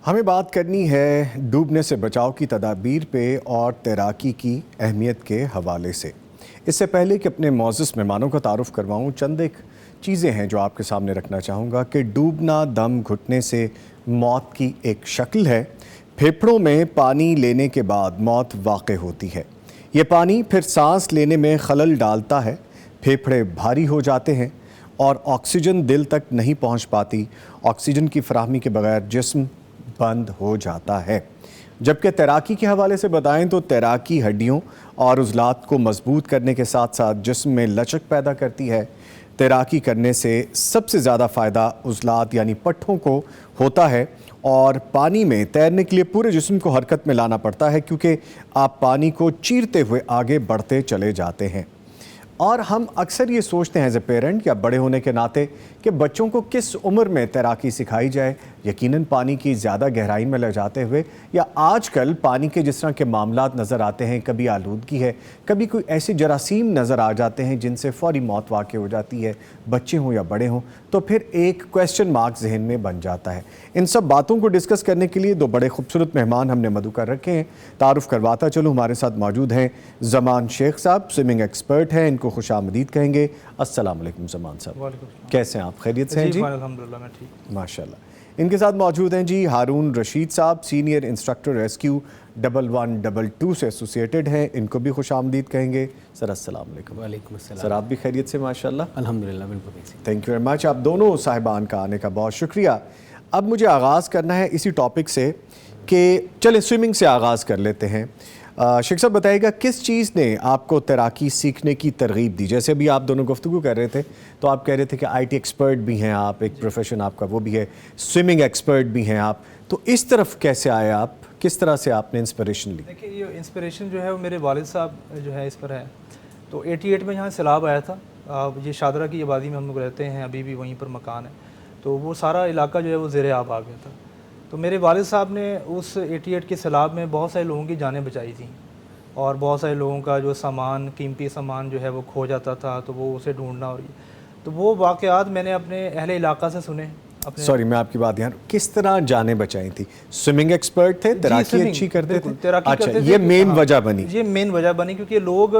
ہمیں بات کرنی ہے ڈوبنے سے بچاؤ کی تدابیر پہ اور تیراکی کی اہمیت کے حوالے سے۔ اس سے پہلے کہ اپنے معزز مہمانوں کا تعارف کرواؤں، چند ایک چیزیں ہیں جو آپ کے سامنے رکھنا چاہوں گا کہ ڈوبنا دم گھٹنے سے موت کی ایک شکل ہے۔ پھیپھڑوں میں پانی لینے کے بعد موت واقع ہوتی ہے۔ یہ پانی پھر سانس لینے میں خلل ڈالتا ہے، پھیپھڑے بھاری ہو جاتے ہیں اور آکسیجن دل تک نہیں پہنچ پاتی۔ آکسیجن کی فراہمی کے بغیر جسم بند ہو جاتا ہے۔ جبکہ تیراکی کے حوالے سے بتائیں تو تیراکی ہڈیوں اور عضلات کو مضبوط کرنے کے ساتھ ساتھ جسم میں لچک پیدا کرتی ہے۔ تیراکی کرنے سے سب سے زیادہ فائدہ عضلات یعنی پٹھوں کو ہوتا ہے، اور پانی میں تیرنے کے لیے پورے جسم کو حرکت میں لانا پڑتا ہے کیونکہ آپ پانی کو چیرتے ہوئے آگے بڑھتے چلے جاتے ہیں۔ اور ہم اکثر یہ سوچتے ہیں ایز اے پیرنٹ یا بڑے ہونے کے ناطے کہ بچوں کو کس عمر میں تیراکی سکھائی جائے، یقیناً پانی کی زیادہ گہرائی میں لے جاتے ہوئے، یا آج کل پانی کے جس طرح کے معاملات نظر آتے ہیں، کبھی آلودگی ہے، کبھی کوئی ایسے جراثیم نظر آ جاتے ہیں جن سے فوری موت واقع ہو جاتی ہے، بچے ہوں یا بڑے ہوں، تو پھر ایک کویسچن مارک ذہن میں بن جاتا ہے۔ ان سب باتوں کو ڈسکس کرنے کے لیے دو بڑے خوبصورت مہمان ہم نے مدعو کر رکھے ہیں۔ تعارف کرواتا چلوں، ہمارے ساتھ موجود ہیں زمان شیخ صاحب، سوئمنگ ایکسپرٹ ہیں، ان کو خوش آمدید کہیں گے۔ السلام علیکم زمان صاحب، کیسے ہیں آپ؟ خیریت سے ہیں جی؟ الحمدللہ میں ٹھیک، ماشاء اللہ۔ ان کے ساتھ موجود ہیں جی ہارون رشید صاحب، سینئر انسٹرکٹر ریسکیو 1122 سے ایسوسیٹڈ ہیں، ان کو بھی خوش آمدید کہیں گے۔ سر السلام علیکم۔ وعلیکم السلام۔ سر آپ بھی خیریت سے؟ ماشاء اللہ الحمدللہ بالکل۔ تھینک یو ویری مچ، آپ دونوں صاحبان کا آنے کا بہت شکریہ۔ اب مجھے آغاز کرنا ہے اسی ٹاپک سے کہ چلیں سوئمنگ سے آغاز کر لیتے ہیں۔ شیخ صاحب بتائیے گا کس چیز نے آپ کو تیراکی سیکھنے کی ترغیب دی؟ جیسے بھی آپ دونوں گفتگو کر رہے تھے تو آپ کہہ رہے تھے کہ آئی ٹی ایکسپرٹ بھی ہیں آپ، ایک پروفیشن آپ کا وہ بھی ہے، سوئمنگ ایکسپرٹ بھی ہیں آپ، تو اس طرف کیسے آئے آپ؟ کس طرح سے آپ نے انسپریشن لی؟ دیکھیے یہ انسپریشن جو ہے وہ میرے والد صاحب جو ہے اس پر ہے۔ تو 88 میں یہاں سیلاب آیا تھا، یہ شادرہ کی آبادی میں ہم لوگ رہتے ہیں، ابھی بھی وہیں پر مکان ہے، تو وہ سارا علاقہ جو ہے وہ زیر آب آ گیا تھا۔ تو میرے والد صاحب نے اس 88 کے سیلاب میں بہت سارے لوگوں کی جانیں بچائی تھیں، اور بہت سارے لوگوں کا جو سامان، قیمتی سامان جو ہے وہ کھو جاتا تھا، تو وہ اسے ڈھونڈنا، اور تو وہ واقعات میں نے اپنے اہل علاقہ سے سنے۔ سوری میں آپ کی بات یہاں، کس طرح جانیں بچائی تھی؟ سوئمنگ ایکسپرٹ تھے، تیراکی اچھی کرتے تھے؟ اچھا یہ مین وجہ بنی؟ یہ مین وجہ بنی کیونکہ لوگ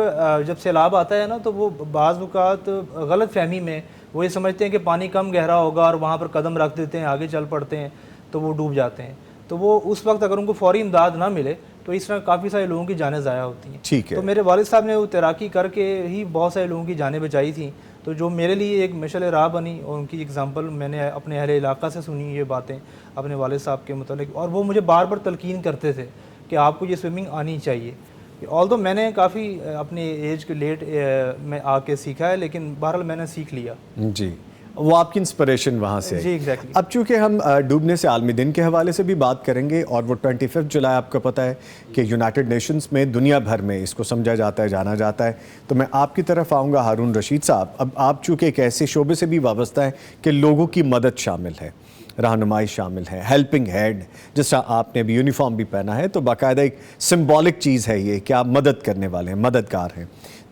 جب سیلاب آتا ہے نا تو وہ بعض اوقات غلط فہمی میں وہ یہ سمجھتے ہیں کہ پانی کم گہرا ہوگا اور وہاں پر قدم رکھ دیتے ہیں، آگے چل پڑتے ہیں تو وہ ڈوب جاتے ہیں۔ تو وہ اس وقت اگر ان کو فوری امداد نہ ملے تو اس طرح کافی سارے لوگوں کی جانیں ضائع ہوتی ہیں۔ ٹھیک ہے، تو میرے والد صاحب نے وہ تیراکی کر کے ہی بہت سارے لوگوں کی جانیں بچائی تھیں، تو جو میرے لیے ایک مشعل راہ بنی، اور ان کی ایگزامپل میں نے اپنے اہل علاقہ سے سنی یہ باتیں اپنے والد صاحب کے متعلق، اور وہ مجھے بار بار تلقین کرتے تھے کہ آپ کو یہ سوئمنگ آنی چاہیے۔ آلدو میں نے کافی اپنی ایج کے لیٹ میں آ کے سیکھا ہے، لیکن بہرحال میں نے سیکھ لیا۔ جی وہ آپ کی انسپریشن وہاں سے؟ جی ایگزیکٹلی۔ اب چونکہ ہم ڈوبنے سے عالمی دن کے حوالے سے بھی بات کریں گے، اور وہ 25 جولائی آپ کو پتہ ہے کہ یونائٹڈ نیشنز میں دنیا بھر میں اس کو سمجھا جاتا ہے، جانا جاتا ہے، تو میں آپ کی طرف آؤں گا ہارون رشید صاحب۔ اب آپ چونکہ ایک ایسے شعبے سے بھی وابستہ ہیں کہ لوگوں کی مدد شامل ہے، رہنمائی شامل ہے، ہیلپنگ ہیڈ، جس طرح آپ نے بھی یونیفارم بھی پہنا ہے، تو باقاعدہ ایک سمبولک چیز ہے یہ کہ آپ مدد کرنے والے ہیں، مددگار ہیں۔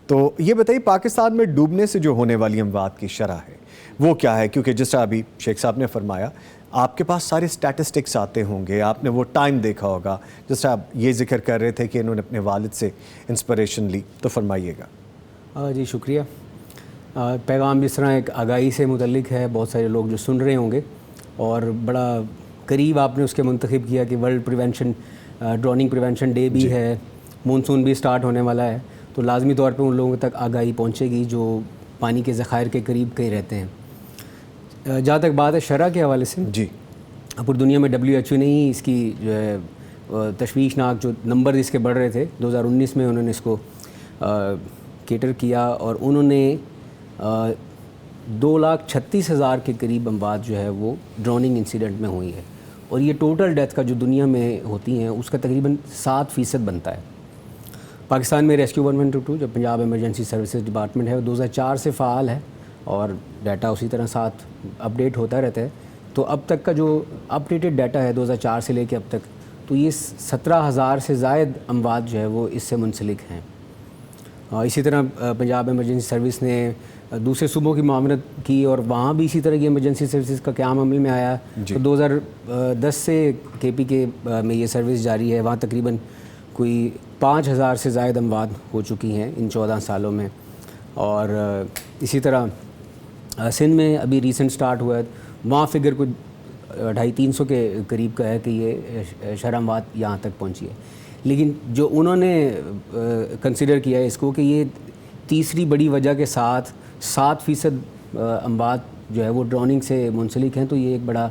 تو یہ بتائیے پاکستان میں ڈوبنے سے جو ہونے والی اموات کی شرح ہے وہ کیا ہے؟ کیونکہ جس طرح ابھی شیخ صاحب نے فرمایا آپ کے پاس سارے سٹیٹسٹکس آتے ہوں گے، آپ نے وہ ٹائم دیکھا ہوگا، جس طرح آپ یہ ذکر کر رہے تھے کہ انہوں نے اپنے والد سے انسپریشن لی، تو فرمائیے گا۔ جی شکریہ۔ پیغام جس طرح ایک آگاہی سے متعلق ہے، بہت سارے لوگ جو سن رہے ہوں گے، اور بڑا قریب آپ نے اس کے منتخب کیا کہ ورلڈ پریونشن ڈراؤننگ پریونشن ڈے بھی ہے، مونسون بھی سٹارٹ ہونے والا ہے، تو لازمی طور پہ ان لوگوں تک آگاہی پہنچے گی جو پانی کے ذخائر کے قریب کہیں رہتے ہیں۔ جہاں تک بات ہے شرح کے حوالے سے، جی پوری دنیا میں WHO نے ہی اس کی جو ہے تشویشناک جو نمبر اس کے بڑھ رہے تھے، 2019 میں انہوں نے اس کو کیٹر کیا، اور انہوں نے 2,36,000 کے قریب اموات جو ہے وہ ڈراؤننگ انسیڈنٹ میں ہوئی ہے، اور یہ ٹوٹل ڈیتھ کا جو دنیا میں ہوتی ہیں اس کا تقریباً 7% بنتا ہے. پاکستان میں ریسکیو 112 جو پنجاب ایمرجنسی سروسز ڈپارٹمنٹ ہے وہ 2004 سے فعال ہے اور ڈیٹا اسی طرح ساتھ اپڈیٹ ہوتا رہتا ہے. تو اب تک کا جو اپڈیٹڈ ڈیٹا ہے 2004 سے لے کے اب تک, تو یہ 17,000 سے زائد اموات جو ہے وہ اس سے منسلک ہیں. اسی طرح پنجاب ایمرجنسی سروس نے دوسرے صوبوں کی معاونت کی اور وہاں بھی اسی طرح کی ایمرجنسی سروسز کا قیام عمل میں آیا. تو 2010 سے KPK میں یہ سروس جاری ہے. وہاں تقریباً کوئی 5,000 سے زائد اموات ہو چکی ہیں ان 14 سالوں میں. اور اسی طرح سندھ میں ابھی ریسنٹ سٹارٹ ہوا ہے, وہاں فگر کوئی 250-300 کے قریب کا ہے کہ یہ شرح اموات یہاں تک پہنچی ہے. لیکن جو انہوں نے کنسیڈر کیا ہے اس کو کہ یہ تیسری بڑی وجہ کے ساتھ 7% اموات جو ہے وہ ڈروننگ سے منسلک ہیں, تو یہ ایک بڑا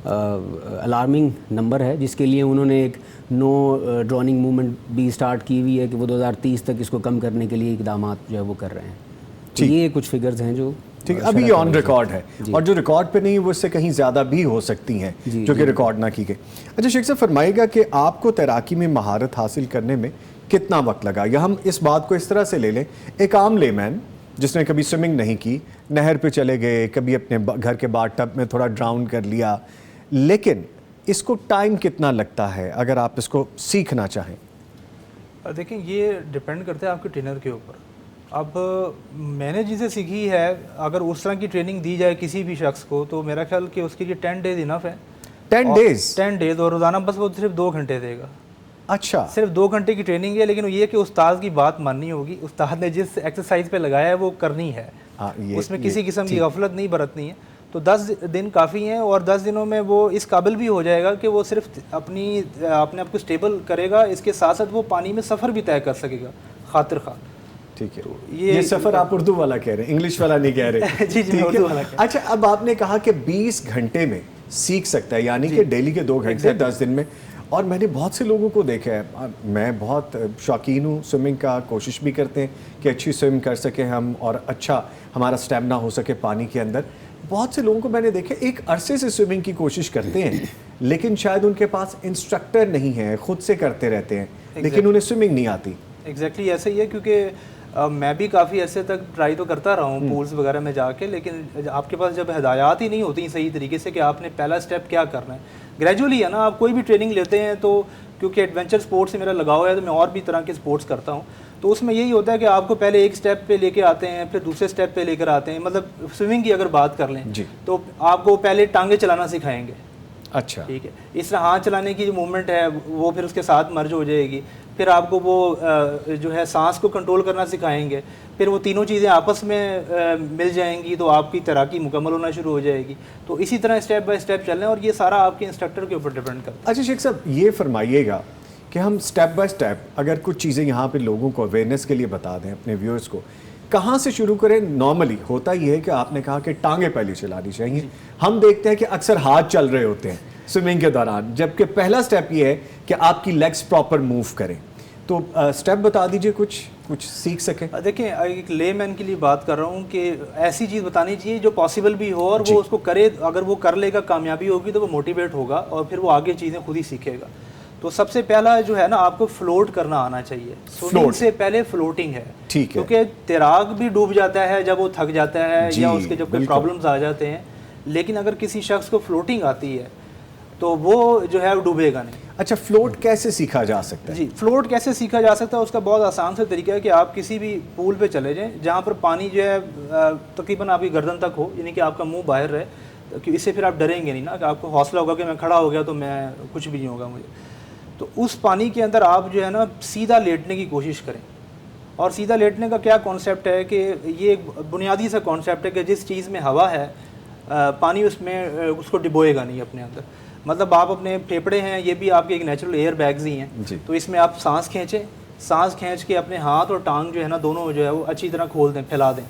الارمنگ نمبر ہے, جس کے لیے انہوں نے ایک نو ڈروننگ موومنٹ بھی سٹارٹ کی ہوئی ہے کہ وہ 2030 تک اس کو کم کرنے کے لیے اقدامات جو ہے وہ کر رہے ہیں. تو یہ کچھ فگرز ہیں جو ٹھیک ابھی آن ریکارڈ ہے, اور جو ریکارڈ پہ نہیں وہ اس سے کہیں زیادہ بھی ہو سکتی ہیں جو کہ ریکارڈ نہ کی گئی. اچھا شیخ صاحب فرمائے گا کہ آپ کو تیراکی میں مہارت حاصل کرنے میں کتنا وقت لگا, یا ہم اس بات کو اس طرح سے لے لیں, ایک عام لے مین جس نے کبھی سوئمنگ نہیں کی, نہر پہ چلے گئے, کبھی اپنے گھر کے باتھ ٹب میں تھوڑا ڈراؤن کر لیا, لیکن اس کو ٹائم کتنا لگتا ہے اگر آپ اس کو سیکھنا چاہیں؟ دیکھیں یہ ڈپینڈ کرتا ہے آپ کے ٹرینر کے اوپر. اب میں نے جسے سیکھی ہے, اگر اس طرح کی ٹریننگ دی جائے کسی بھی شخص کو تو میرا خیال کہ اس کے لیے 10 days انف ہے. 10 days اور روزانہ بس وہ صرف 2 گھنٹے دے گا. اچھا, صرف 2 گھنٹے کی ٹریننگ ہے, لیکن یہ کہ استاد کی بات ماننی ہوگی. استاد نے جس ایکسرسائز پہ لگایا ہے وہ کرنی ہے, اس میں کسی قسم کی غفلت نہیں برتنی ہے. تو 10 دن کافی ہیں, اور 10 دنوں میں وہ اس قابل بھی ہو جائے گا کہ وہ صرف اپنے آپ کو اسٹیبل کرے گا, اس کے ساتھ ساتھ وہ پانی میں سفر بھی طے کر سکے گا خاطر خواہ. ٹھیک ہے, یہ سفر آپ اردو والا کہہ رہے ہیں, انگلش والا نہیں کہہ رہے. جی اردو والا. اچھا, اب آپ نے کہا کہ 20 گھنٹے میں سیکھ سکتا ہے, یعنی کہ ڈیلی کے 2 گھنٹے 10 دن میں. اور میں نے بہت سے لوگوں کو دیکھا ہے, میں بہت شوقین ہوں سوئمنگ کا, کوشش بھی کرتے ہیں کہ اچھی سوئم کر سکیں ہم اور اچھا ہمارا سٹیمنا ہو سکے پانی کے اندر. بہت سے لوگوں کو میں نے دیکھا ایک عرصے سے سوئمنگ کی کوشش کرتے ہیں, لیکن شاید ان کے پاس انسٹرکٹر نہیں ہے, خود سے کرتے رہتے ہیں, لیکن انہیں سوئمنگ نہیں آتی. ایگزیکٹلی ایسا ہی ہے, کیونکہ میں بھی کافی عرصے تک ٹرائی تو کرتا رہا ہوں پولز وغیرہ میں جا کے, لیکن آپ کے پاس جب ہدایات ہی نہیں ہوتی صحیح طریقے سے کہ آپ نے پہلا اسٹیپ کیا کرنا ہے. گریجولی ہے نا, آپ کوئی بھی ٹریننگ لیتے ہیں تو کیونکہ ایڈونچر سپورٹ سے میرا لگاؤ ہے تو میں اور بھی طرح کے سپورٹس کرتا ہوں, تو اس میں یہی ہوتا ہے کہ آپ کو پہلے ایک اسٹیپ پہ لے کے آتے ہیں, پھر دوسرے اسٹیپ پہ لے کر آتے ہیں. مطلب سوئمنگ کی اگر بات کر لیں تو آپ کو پہلے ٹانگیں چلانا سکھائیں گے. اچھا, ٹھیک ہے, اس طرح ہاتھ چلانے کی جو موومنٹ ہے وہ پھر اس کے ساتھ مرج ہو جائے گی. پھر آپ کو وہ جو ہے سانس کو کنٹرول کرنا سکھائیں گے. پھر وہ تینوں چیزیں آپس میں مل جائیں گی تو آپ کی تیراکی مکمل ہونا شروع ہو جائے گی. تو اسی طرح اسٹیپ بائی اسٹیپ چلیں, اور یہ سارا آپ کے انسٹرکٹر کے اوپر ڈیپینڈ کرتا ہے. اچھا شیخ صاحب یہ فرمائیے گا کہ ہم اسٹیپ بائی اسٹیپ اگر کچھ چیزیں یہاں پہ لوگوں کو اویئرنیس کے لیے بتا دیں اپنے ویورز کو, کہاں سے شروع کریں؟ نارملی ہوتا یہ ہے کہ آپ نے کہا کہ ٹانگیں پہلے چلانی چاہیے, ہم دیکھتے ہیں کہ اکثر ہاتھ چل رہے ہوتے ہیں سوئمنگ کے دوران, جبکہ پہلا اسٹیپ یہ ہے کہ آپ کی لیگس پراپر موو کریں. تو اسٹیپ بتا دیجئے کچھ سیکھ سکیں. دیکھیں ایک لے مین کے لیے بات کر رہا ہوں کہ ایسی چیز بتانی چاہیے جو پاسبل بھی ہو, اور وہ اس کو کرے. اگر وہ کر لے گا, کامیابی ہوگی تو وہ موٹیویٹ ہوگا اور پھر وہ آگے چیزیں خود ہی سیکھے گا. تو سب سے پہلا جو ہے نا, آپ کو فلوٹ کرنا آنا چاہیے. سوئمنگ سے پہلے فلوٹنگ ہے, کیونکہ تیراک بھی ڈوب جاتا ہے جب وہ تھک جاتا ہے یا اس کے جب کوئی پرابلمز آ جاتے ہیں, لیکن اگر کسی شخص کو فلوٹنگ آتی ہے تو وہ جو ہے وہ ڈوبے گا نہیں. اچھا, فلوٹ کیسے سیکھا جا سکتا ہے؟ جی, فلوٹ کیسے سیکھا جا سکتا ہے, اس کا بہت آسان سے طریقہ ہے کہ آپ کسی بھی پول پہ چلے جائیں جہاں پر پانی جو ہے تقریباً آپ کی گردن تک ہو, یعنی کہ آپ کا منہ باہر رہے, کہ اس سے پھر آپ ڈریں گے نہیں نا, کہ آپ کو حوصلہ ہوگا کہ میں کھڑا ہو گیا تو میں کچھ بھی نہیں ہوگا مجھے. تو اس پانی کے اندر آپ جو ہے نا سیدھا لیٹنے کی کوشش کریں. اور سیدھا لیٹنے کا کیا کانسیپٹ ہے کہ یہ ایک بنیادی سا کانسیپٹ ہے کہ جس چیز میں ہوا ہے پانی اس میں اس کو ڈبوئے گا نہیں اپنے اندر. مطلب آپ اپنے پھیپھڑے ہیں, یہ بھی آپ کے ایک نیچرل ایئر بیگز ہی ہیں, تو اس میں آپ سانس کھینچیں, سانس کھینچ کے اپنے ہاتھ اور ٹانگ جو ہے نا دونوں جو ہے وہ اچھی طرح کھول دیں, پھیلا دیں,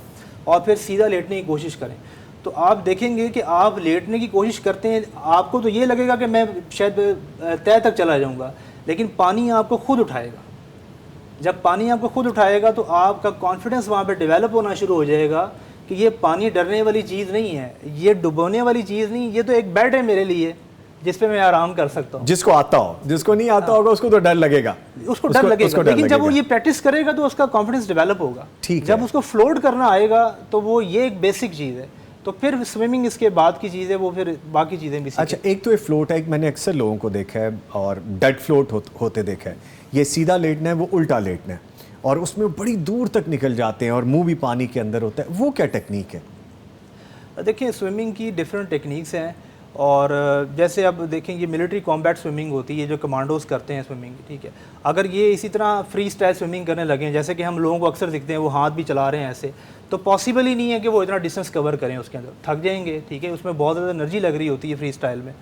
اور پھر سیدھا لیٹنے کی کوشش کریں. تو آپ دیکھیں گے کہ آپ لیٹنے کی کوشش کرتے ہیں, آپ کو تو یہ لگے گا کہ میں شاید طے تک چلا جاؤں گا, لیکن پانی آپ کو خود اٹھائے گا. جب پانی آپ کو خود اٹھائے گا تو آپ کا کانفیڈنس وہاں پہ ڈیولپ ہونا شروع ہو جائے گا کہ یہ پانی ڈرنے والی چیز نہیں ہے, یہ ڈبونے والی چیز نہیں, یہ تو ایک بیڈ ہے میرے لیے, جس پہ میں آرام کر سکتا ہوں. جس کو آتا ہو, جس کو نہیں آتا ہوگا اس کو تو ڈر لگے گا, اس کو ڈر لگے گا, لیکن جب وہ یہ پریکٹس کرے گا تو اس کا کانفیڈنس ڈیولپ ہوگا. جب اس کو فلوٹ کرنا آئے گا تو وہ یہ ایک بیسک چیز ہے, تو پھر سوئمنگ اس کے بعد کی چیز ہے, وہ پھر باقی چیزیں بھی. اچھا, ایک تو یہ فلوٹ ہے, ایک میں نے اکثر لوگوں کو دیکھا ہے اور ڈیڈ فلوٹ ہوتے دیکھا ہے. یہ سیدھا لیٹنا ہے, وہ الٹا لیٹنا ہے, اور اس میں بڑی دور تک نکل جاتے ہیں اور منہ بھی پانی کے اندر ہوتا ہے. وہ کیا ٹیکنیک ہے؟ دیکھیں سوئمنگ کی ڈفرینٹ ٹیکنیکس ہیں, اور جیسے اب دیکھیں یہ ملٹری کامبیٹ سوئمنگ ہوتی ہے جو کمانڈوز کرتے ہیں سوئمنگ, ٹھیک ہے. اگر یہ اسی طرح فری اسٹائل سوئمنگ کرنے لگیں, جیسے کہ ہم لوگوں کو اکثر دکھتے ہیں وہ ہاتھ بھی چلا رہے ہیں ایسے, تو پاسبل ہی نہیں ہے کہ وہ اتنا ڈسٹینس کور کریں, اس کے اندر تھک جائیں گے, ٹھیک ہے. اس میں بہت زیادہ انرجی لگ رہی ہوتی ہے فری اسٹائل میں.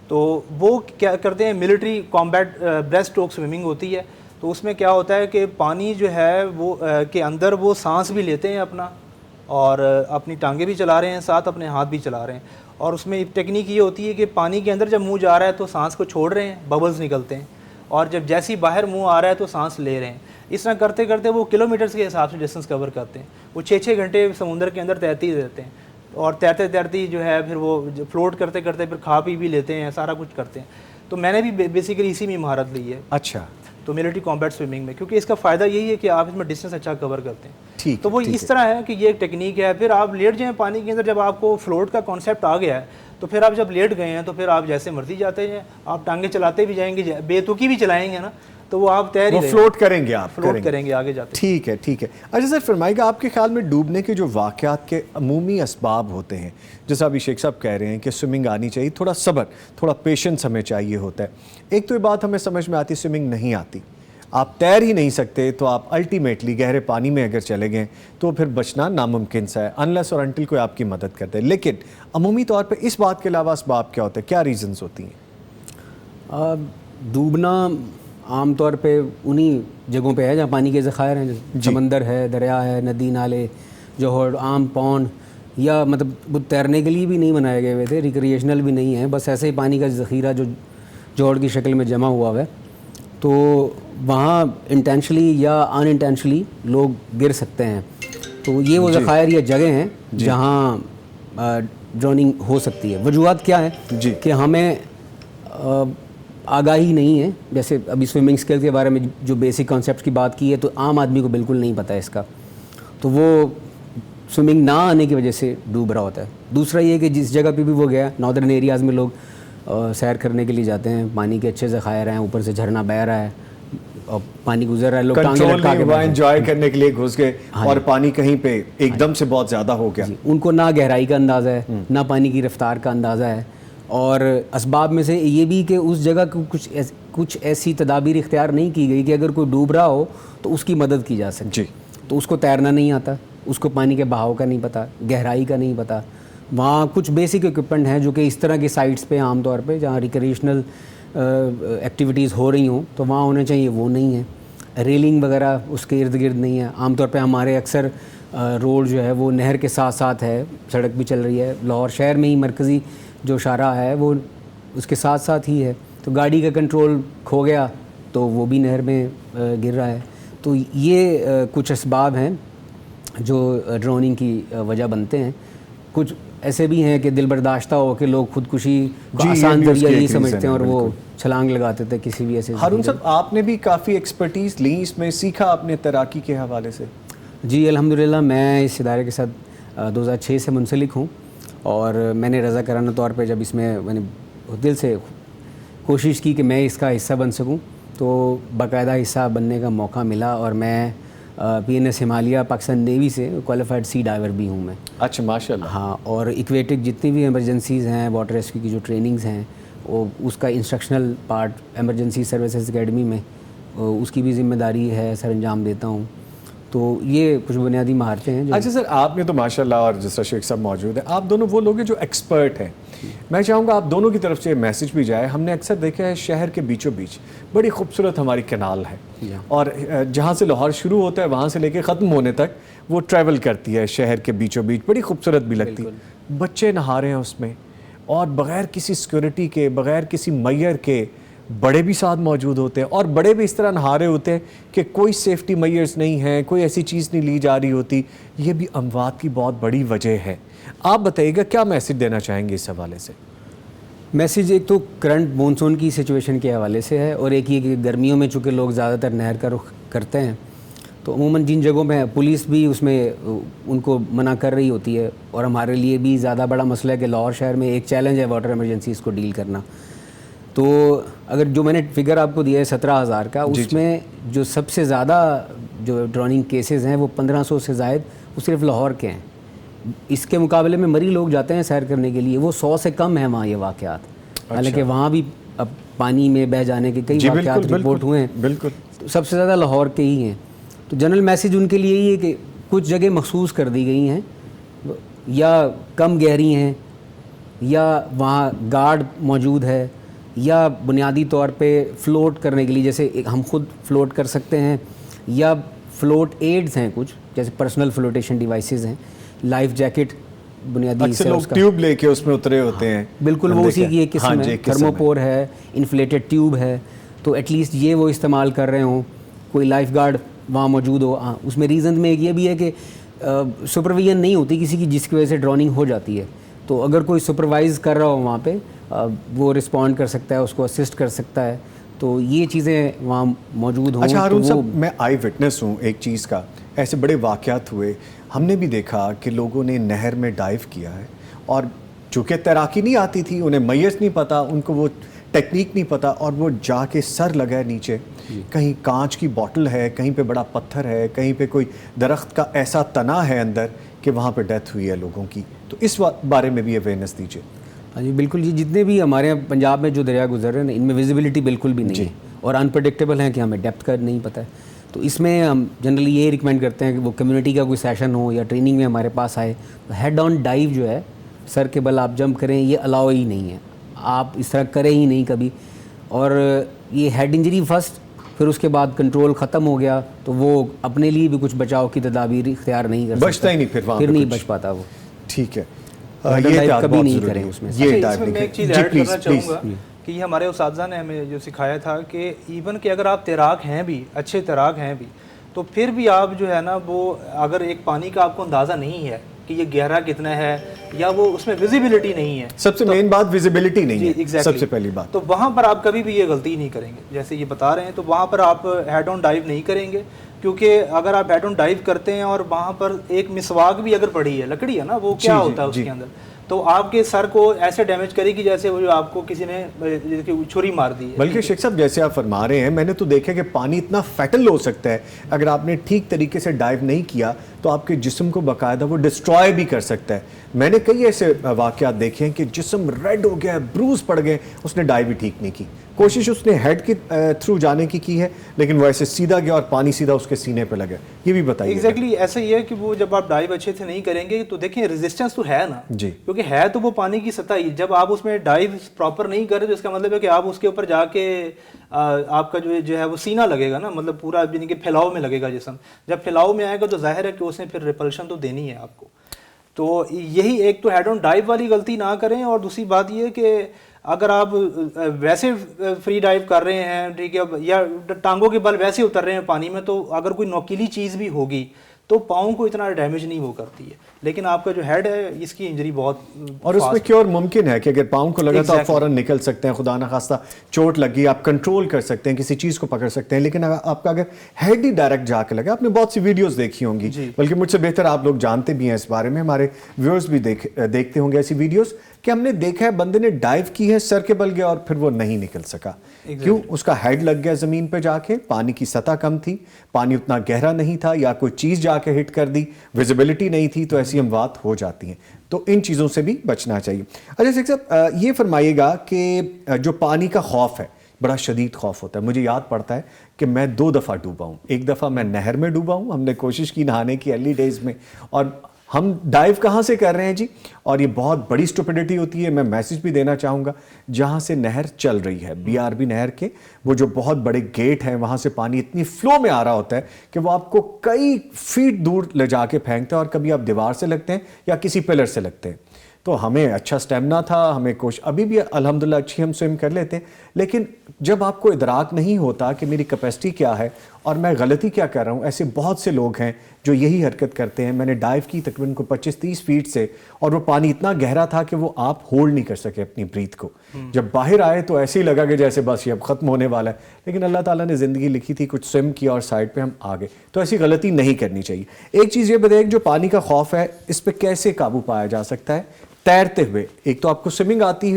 تو وہ کیا کرتے ہیں, military combat breast stroke swimming ہوتی ہے. تو اس میں کیا ہوتا ہے کہ پانی جو ہے وہ کے اندر وہ سانس بھی لیتے ہیں اپنا, اور اپنی ٹانگیں بھی چلا رہے ہیں, ساتھ اپنے ہاتھ بھی چلا رہے ہیں. اور اس میں ٹیکنیک یہ ہوتی ہے کہ پانی کے اندر جب منہ جا رہا ہے تو سانس کو چھوڑ رہے ہیں, ببلز نکلتے ہیں, اور جب جیسی باہر منہ آ رہا ہے تو سانس لے رہے ہیں. اس طرح کرتے کرتے وہ کلومیٹرز کے حساب سے ڈسٹینس کور کرتے ہیں. وہ 6-6 گھنٹے سمندر کے اندر تیرتے ہی رہتے ہیں, اور تیرتے تیرتے جو ہے پھر وہ فلوٹ کرتے کرتے پھر کھا پی بھی لیتے ہیں, سارا کچھ کرتے ہیں. تو میں نے بھی بیسیکلی اسی میں مہارت لی ہے. اچھا. تو ملٹری کامبیٹ سوئمنگ میں, کیونکہ اس کا فائدہ یہی ہے کہ آپ اس میں ڈسٹینس اچھا کور کرتے ہیں. ٹھیک, تو وہ اس طرح ہے کہ یہ ایک ٹیکنیک ہے. پھر آپ لیٹ جائیں پانی کے اندر, جب آپ کو فلوٹ کا کانسیپٹ آ گیا ہے تو پھر آپ جب لیٹ گئے ہیں تو پھر آپ جیسے مرضی جاتے ہیں, آپ ٹانگیں چلاتے بھی جائیں گے, بے تکی بھی چلائیں گے نا, تو وہ آپ تیر ہی فلوٹ کریں گے, آپ فلوٹ کریں گے آگے جاتے. ٹھیک ہے, ٹھیک ہے. اچھا سر, فرمائیے گا آپ کے خیال میں ڈوبنے کے جو واقعات کے عمومی اسباب ہوتے ہیں, جیسا ابھی شیخ صاحب کہہ رہے ہیں کہ سوئمنگ آنی چاہیے, تھوڑا صبر, تھوڑا پیشنس ہمیں چاہیے ہوتا ہے. ایک تو یہ بات ہمیں سمجھ میں آتی, سوئمنگ نہیں آتی, آپ تیر ہی نہیں سکتے, تو آپ الٹیمیٹلی گہرے پانی میں اگر چلے گئے تو پھر بچنا ناممکن سا ہے, انلیس اور انٹل کوئی آپ کی مدد کرتے ہیں. لیکن عمومی طور پہ اس بات کے علاوہ اسباب کیا ہوتے ہیں, کیا ریزنز ہوتی ہیں؟ ڈوبنا عام طور پہ انہی جگہوں پہ ہے جہاں پانی کے ذخائر ہیں, سمندر ہے, دریا ہے, ندی نالے, جوہر عام پونڈ, یا مطلب وہ تیرنے کے لیے بھی نہیں بنائے گئے ہوئے تھے, ریکریشنل بھی نہیں ہے, بس ایسے ہی پانی کا ذخیرہ جو جوہر کی شکل میں جمع ہوا ہے. تو وہاں انٹینشلی یا ان انٹینشلی لوگ گر سکتے ہیں. تو یہ وہ ذخائر یا جگہ ہیں جہاں ڈروننگ ہو سکتی ہے. وجوہات کیا ہیں کہ ہمیں آگاہی نہیں ہے. جیسے ابھی سوئمنگ اسکل کے بارے میں جو بیسک کانسیپٹ کی بات کی ہے, تو عام آدمی کو بالکل نہیں پتہ ہے اس کا, تو وہ سوئمنگ نہ آنے کی وجہ سے ڈوب رہا ہوتا ہے. دوسرا یہ کہ جس جگہ پہ بھی وہ گیا, ناردرن ایریاز میں لوگ سیر کرنے کے لیے جاتے ہیں, پانی کے اچھے ذخائر ہیں, اوپر سے جھرنا بہہ رہا ہے اور پانی گزر رہا ہے, لوگ ٹانگیں لٹکا کے انجوائے کرنے کے لیے گھس گئے اور پانی کہیں پہ ایک دم سے بہت زیادہ ہو گیا. ان کو نہ گہرائی کا اندازہ ہے, نہ پانی کی رفتار کا اندازہ ہے. اور اسباب میں سے یہ بھی کہ اس جگہ کو کچھ ایسی تدابیر اختیار نہیں کی گئی کہ اگر کوئی ڈوب رہا ہو تو اس کی مدد کی جا سکے. تو اس کو تیرنا نہیں آتا, اس کو پانی کے بہاؤ کا نہیں پتہ, گہرائی کا نہیں پتہ. وہاں کچھ بیسک اکوپمنٹ ہیں جو کہ اس طرح کی سائٹس پہ عام طور پہ جہاں ریکریشنل ایکٹیویٹیز ہو رہی ہوں تو وہاں ہونے چاہیے, وہ نہیں ہے. ریلنگ وغیرہ اس کے ارد گرد نہیں ہے. عام طور پہ ہمارے اکثر روڈ جو ہے وہ نہر کے ساتھ ساتھ ہے, سڑک بھی چل رہی ہے. لاہور شہر میں ہی مرکزی جو شاہراہ ہے وہ اس کے ساتھ ساتھ ہی ہے, تو گاڑی کا کنٹرول کھو گیا تو وہ بھی نہر میں گر رہا ہے. تو یہ کچھ اسباب ہیں جو ڈروننگ کی وجہ بنتے ہیں. کچھ ایسے بھی ہیں کہ دل برداشتہ ہو کہ لوگ خودکشی کو آسان ذریعہ یہی سمجھتے ہیں اور وہ چھلانگ لگاتے تھے کسی بھی ایسے. ہارون صاحب, آپ نے بھی کافی ایکسپرٹیز لی اس میں, سیکھا اپنے تیراکی کے حوالے سے؟ جی الحمدللہ, میں اس ادارے کے ساتھ 2006 سے منسلک ہوں, اور میں نے رضاکارانہ طور پہ جب اس میں نے دل سے کوشش کی کہ میں اس کا حصہ بن سکوں, تو باقاعدہ حصہ بننے کا موقع ملا. اور میں PNS ہمالیہ پاکستان نیوی سے کوالیفائڈ سی ڈائیور بھی ہوں میں. اچھا, ماشاء اللہ. ہاں, اور ایکویٹک جتنی بھی ایمرجنسیز ہیں, واٹر ریسکیو کی جو ٹریننگز ہیں, وہ اس کا instructional part emergency services academy میں اس کی بھی ذمہ داری ہے, سر انجام دیتا ہوں. تو یہ کچھ بنیادی مہارتیں ہیں. اچھا سر, آپ نے تو ماشاءاللہ, اور جس طرح شیخ صاحب موجود ہیں, آپ دونوں وہ لوگ ہیں جو ایکسپرٹ ہیں. میں چاہوں گا آپ دونوں کی طرف سے یہ میسج بھی جائے. ہم نے اکثر دیکھا ہے شہر کے بیچوں بیچ بڑی خوبصورت ہماری کینال ہے, اور جہاں سے لاہور شروع ہوتا ہے وہاں سے لے کے ختم ہونے تک وہ ٹریول کرتی ہے شہر کے بیچوں بیچ, بڑی خوبصورت بھی لگتی. بچے نہا رہے ہیں اس میں, اور بغیر کسی سیکورٹی کے, بغیر کسی میئر کے, بڑے بھی ساتھ موجود ہوتے ہیں, اور بڑے بھی اس طرح نہا رہے ہوتے ہیں کہ کوئی سیفٹی میئرز نہیں ہیں, کوئی ایسی چیز نہیں لی جا رہی ہوتی. یہ بھی اموات کی بہت بڑی وجہ ہے. آپ بتائیے گا کیا میسج دینا چاہیں گے اس حوالے سے؟ میسیج ایک تو کرنٹ مونسون کی سچویشن کے حوالے سے ہے، اور ایک یہ کہ گرمیوں میں چونکہ لوگ زیادہ تر نہر کا رخ کرتے ہیں، تو عموماً جن جگہوں میں پولیس بھی اس میں ان کو منع کر رہی ہوتی ہے، اور ہمارے لیے بھی زیادہ بڑا مسئلہ ہے کہ لاہور شہر میں ایک چیلنج ہے واٹر ایمرجنسیز کو ڈیل کرنا. تو اگر جو میں نے فگر آپ کو دیا ہے 17,000 کا، اس میں جو سب سے زیادہ جو ڈروننگ کیسز ہیں وہ 1500 سے زائد وہ صرف لاہور کے ہیں. اس کے مقابلے میں مری لوگ جاتے ہیں سیر کرنے کے لیے، وہ 100 سے کم ہیں وہاں یہ واقعات. حالانکہ وہاں بھی اب پانی میں بہہ جانے کے کئی واقعات رپورٹ ہوئے ہیں، بالکل سب سے زیادہ لاہور کے ہی ہیں. تو جنرل میسیج ان کے لیے یہ ہے کہ کچھ جگہ مخصوص کر دی گئی ہیں، یا کم گہری ہیں، یا وہاں گارڈ موجود ہے، یا بنیادی طور پہ فلوٹ کرنے کے لیے جیسے ہم خود فلوٹ کر سکتے ہیں، یا فلوٹ ایڈز ہیں کچھ جیسے پرسنل فلوٹیشن ڈیوائسز ہیں، لائف جیکٹ بنیادی اکثر لوگ ٹیوب لے کے اس میں اترے ہوتے ہیں. بالکل وہ اسی کی ایک قسم ہے، تھرموپور ہے، انفلیٹڈ ٹیوب ہے. تو ایٹ لیسٹ یہ وہ استعمال کر رہے ہوں، کوئی لائف گارڈ وہاں موجود ہو. اس میں ریزن میں ایک یہ بھی ہے کہ سپرویژن نہیں ہوتی کسی کی، جس کی وجہ سے ڈروننگ ہو جاتی ہے. تو اگر کوئی سپروائز کر رہا ہو وہاں پہ، وہ رسپونڈ کر سکتا ہے، اس کو اسسٹ کر سکتا ہے. تو یہ چیزیں وہاں موجود ہوں. اچھا ہارون صاحب، میں آئی وٹنس ہوں ایک چیز کا. ایسے بڑے واقعات ہوئے، ہم نے بھی دیکھا کہ لوگوں نے نہر میں ڈائیو کیا ہے، اور چونکہ تیراکی نہیں آتی تھی، انہیں میت نہیں پتا، ان کو وہ ٹیکنیک نہیں پتا، اور وہ جا کے سر لگا ہے نیچے. کہیں کانچ کی بوٹل ہے، کہیں پہ بڑا پتھر ہے، کہیں پہ کوئی درخت کا ایسا تنا ہے اندر کہ وہاں پہ ڈیتھ ہوئی ہے لوگوں کی. تو اس بارے میں بھی اویئرنیس دیجیے. ہاں جی بالکل. یہ جتنے بھی ہمارے یہاں پنجاب میں جو دریا گزر رہے ہیں ان میں ویزیبلٹی بالکل بھی نہیں ہے، اور انپریڈکٹیبل ہیں کہ ہمیں ڈیپتھ کا نہیں پتہ ہے. تو اس میں ہم جنرلی یہ ریکمینڈ کرتے ہیں کہ وہ کمیونٹی کا کوئی سیشن ہو یا ٹریننگ میں ہمارے پاس آئے. ہیڈ آن ڈائیو جو ہے، سر کے بل آپ جمپ کریں، یہ الاؤ ہی نہیں ہے، آپ اس طرح کریں ہی نہیں کبھی. اور یہ ہیڈ انجری فرسٹ، پھر اس کے بعد کنٹرول ختم ہو گیا تو وہ اپنے لیے بھی کچھ بچاؤ کی تدابیر اختیار نہیں کر سکتا، بچتا ہی نہیں، پھر نہیں بچ پاتا وہ. ٹھیک ہے، یہ کبھی نہیں کریں اس میں. اس میں ایک چیز ایڈ کرنا چاہوں گا کہ یہ ہمارے اساتذہ نے ہمیں جو سکھایا تھا کہ ایون کہ اگر آپ تیراک ہیں بھی، اچھے تیراک ہیں بھی، تو پھر بھی آپ جو ہے نا، وہ اگر ایک پانی کا آپ کو اندازہ نہیں ہے کہ یہ گہرا کتنا ہے، یا وہ اس میں ویزیبلٹی نہیں ہے، سب سے مین بات ویزیبلٹی نہیں ہے، سب سے پہلی بات. تو وہاں پر آپ کبھی بھی یہ غلطی نہیں کریں گے جیسے یہ بتا رہے ہیں. تو وہاں پر آپ ہیڈ آن ڈائیو نہیں کریں گے، کیونکہ اگر آپ ہیڈ آن ڈائیو کرتے ہیں اور وہاں پر ایک مسواک بھی اگر پڑی ہے، لکڑی ہے نا، وہ کیا ہوتا ہے اس کے اندر، تو آپ کے سر کو ایسے ڈیمیج کرے گی جیسے وہ جو آپ کو کسی نے چھری مار دی ہے. بلکہ شیخ صاحب جیسے آپ فرما رہے ہیں، میں نے تو دیکھا کہ پانی اتنا فیٹل ہو سکتا ہے، اگر آپ نے ٹھیک طریقے سے ڈائیو نہیں کیا تو آپ کے جسم کو باقاعدہ وہ ڈسٹرائے بھی کر سکتا ہے. میں نے کئی ایسے واقعات دیکھے ہیں کہ جسم ریڈ ہو گیا، بروز پڑ گئے، اس نے ڈائیو بھی ٹھیک نہیں کی. کوشش اس نے ہیڈ کے تھرو جانے کی ہے، لیکن وہ ایسے سیدھا گیا اور پانی سیدھا اس کے سینے پہ لگا. یہ بھی بتائیے. ایگزیکٹلی ایسا ہی ہے کہ وہ جب آپ ڈائیو اچھے سے نہیں کریں گے تو دیکھیں ریزسٹنس تو ہے نا، جی، کیونکہ ہے تو وہ پانی کی سطح ہی. جب آپ اس میں ڈائیو پراپر نہیں کریں تو اس کا مطلب ہے کہ آپ اس کے اوپر جا کے آپ کا جو ہے وہ سینہ لگے گا نا، مطلب پورا یعنی کہ پھیلاؤ میں لگے گا جسم. جب پھیلاؤ میں آئے گا تو ظاہر ہے کہ اس نے پھر ریپلشن تو دینی ہے آپ کو. تو یہی ایک تو ہیڈ آن ڈائیو والی غلطی نہ کریں، اور دوسری بات یہ کہ اگر آپ ویسے فری ڈائیو کر رہے ہیں، ٹھیک ہے، یا ٹانگوں کے بل ویسے اتر رہے ہیں پانی میں، تو اگر کوئی نوکیلی چیز بھی ہوگی تو پاؤں کو اتنا ڈیمیج نہیں وہ کرتی ہے، لیکن آپ کا جو ہیڈ ہے اس کی انجری بہت. اور اس میں کیور ممکن ہے کہ اگر پاؤں کو لگا تو آپ فوراً نکل سکتے ہیں، خدا نخواستہ چوٹ لگی آپ کنٹرول کر سکتے ہیں، کسی چیز کو پکڑ سکتے ہیں. لیکن آپ کا اگر ہیڈ ہی ڈائریکٹ جا کے لگا، آپ نے بہت سی ویڈیوز دیکھی ہوں گی، بلکہ مجھ سے بہتر آپ لوگ جانتے بھی ہیں اس بارے میں، ہمارے ویورز بھی دیکھتے ہوں گے ایسی ویڈیوز، کہ ہم نے دیکھا ہے بندے نے ڈائیو کی ہے، سر کے بل گیا اور پھر وہ نہیں نکل سکا. کیوں؟ اس کا ہیڈ لگ گیا زمین پہ جا کے، پانی کی سطح کم تھی، پانی اتنا گہرا نہیں تھا، یا کوئی چیز جا کے ہٹ کر دی، ویزیبلٹی نہیں تھی. تو ایسی اموات ہو جاتی ہیں، تو ان چیزوں سے بھی بچنا چاہیے. اچھا شیخ صاحب، یہ فرمائیے گا کہ جو پانی کا خوف ہے، بڑا شدید خوف ہوتا ہے. مجھے یاد پڑتا ہے کہ میں 2 دفعہ ڈوبا ہوں. ایک دفعہ میں نہر میں ڈوبا ہوں، ہم نے کوشش کی نہانے کی ارلی ڈیز میں، اور ہم ڈائیو کہاں سے کر رہے ہیں جی، اور یہ بہت بڑی اسٹوپیڈیٹی ہوتی ہے. میں میسج بھی دینا چاہوں گا، جہاں سے نہر چل رہی ہے BRB نہر کے وہ جو بہت بڑے گیٹ ہیں، وہاں سے پانی اتنی فلو میں آ رہا ہوتا ہے کہ وہ آپ کو کئی فیٹ دور لے جا کے پھینکتا ہے، اور کبھی آپ دیوار سے لگتے ہیں یا کسی پلر سے لگتے ہیں. تو ہمیں اچھا سٹیمنا تھا، ہمیں ابھی بھی الحمدللہ اچھی ہم سوئم کر لیتے ہیں، لیکن جب آپ کو ادراک نہیں ہوتا کہ میری کیپیسٹی کیا ہے اور میں غلطی کیا کر رہا ہوں. ایسے بہت سے لوگ ہیں جو یہی حرکت کرتے ہیں. میں نے ڈائیو کی تقریباً کو 25-30 فیٹ سے, اور وہ پانی اتنا گہرا تھا کہ وہ آپ ہولڈ نہیں کر سکے اپنی بریتھ کو. جب باہر آئے تو ایسے ہی لگا کہ جیسے بس یہ اب ختم ہونے والا ہے, لیکن اللہ تعالیٰ نے زندگی لکھی تھی, کچھ سوئم کیا اور سائڈ پہ ہم آ گئے. تو ایسی غلطی نہیں کرنی چاہیے. ایک چیز یہ بتائیے کہ جو پانی کا خوف ہے اس پہ کیسے قابو پایا جا سکتا ہے تیرتے ہوئے؟ ایک تو آپ کو سوئمنگ آتی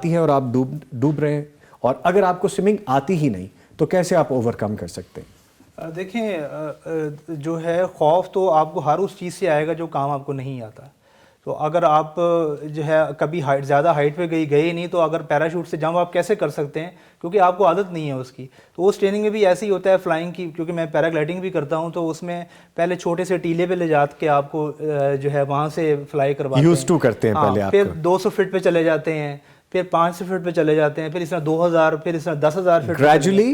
ہے اور آپ ڈوب رہے ہیں, اور اگر آپ کو سوئمنگ آتی ہی نہیں تو کیسے آپ اوور کم کر سکتے ہیں؟ دیکھیں جو ہے خوف تو آپ کو ہر اس چیز سے آئے گا جو کام آپ کو نہیں آتا. تو اگر آپ جو ہے کبھی زیادہ ہائٹ پہ گئے ہی نہیں, تو اگر پیراشوٹ سے جمپ آپ کیسے کر سکتے ہیں, کیونکہ آپ کو عادت نہیں ہے اس کی. تو اس ٹریننگ میں بھی ایسے ہی ہوتا ہے فلائنگ کی, کیونکہ میں پیراگلائڈنگ بھی کرتا ہوں, تو اس میں پہلے چھوٹے سے ٹیلے پہ لے جاتے کے آپ کو جو ہے وہاں سے فلائی کرواتے ہیں, یوز ٹو کرتے ہیں پہلے آپ کو, پھر 200 فٹ پہ چلے جاتے ہیں, پھر 500 فٹ پہ چلے جاتے ہیں, پھر اس طرح 2000, پھر اس طرح 10,000 فٹ گریجولی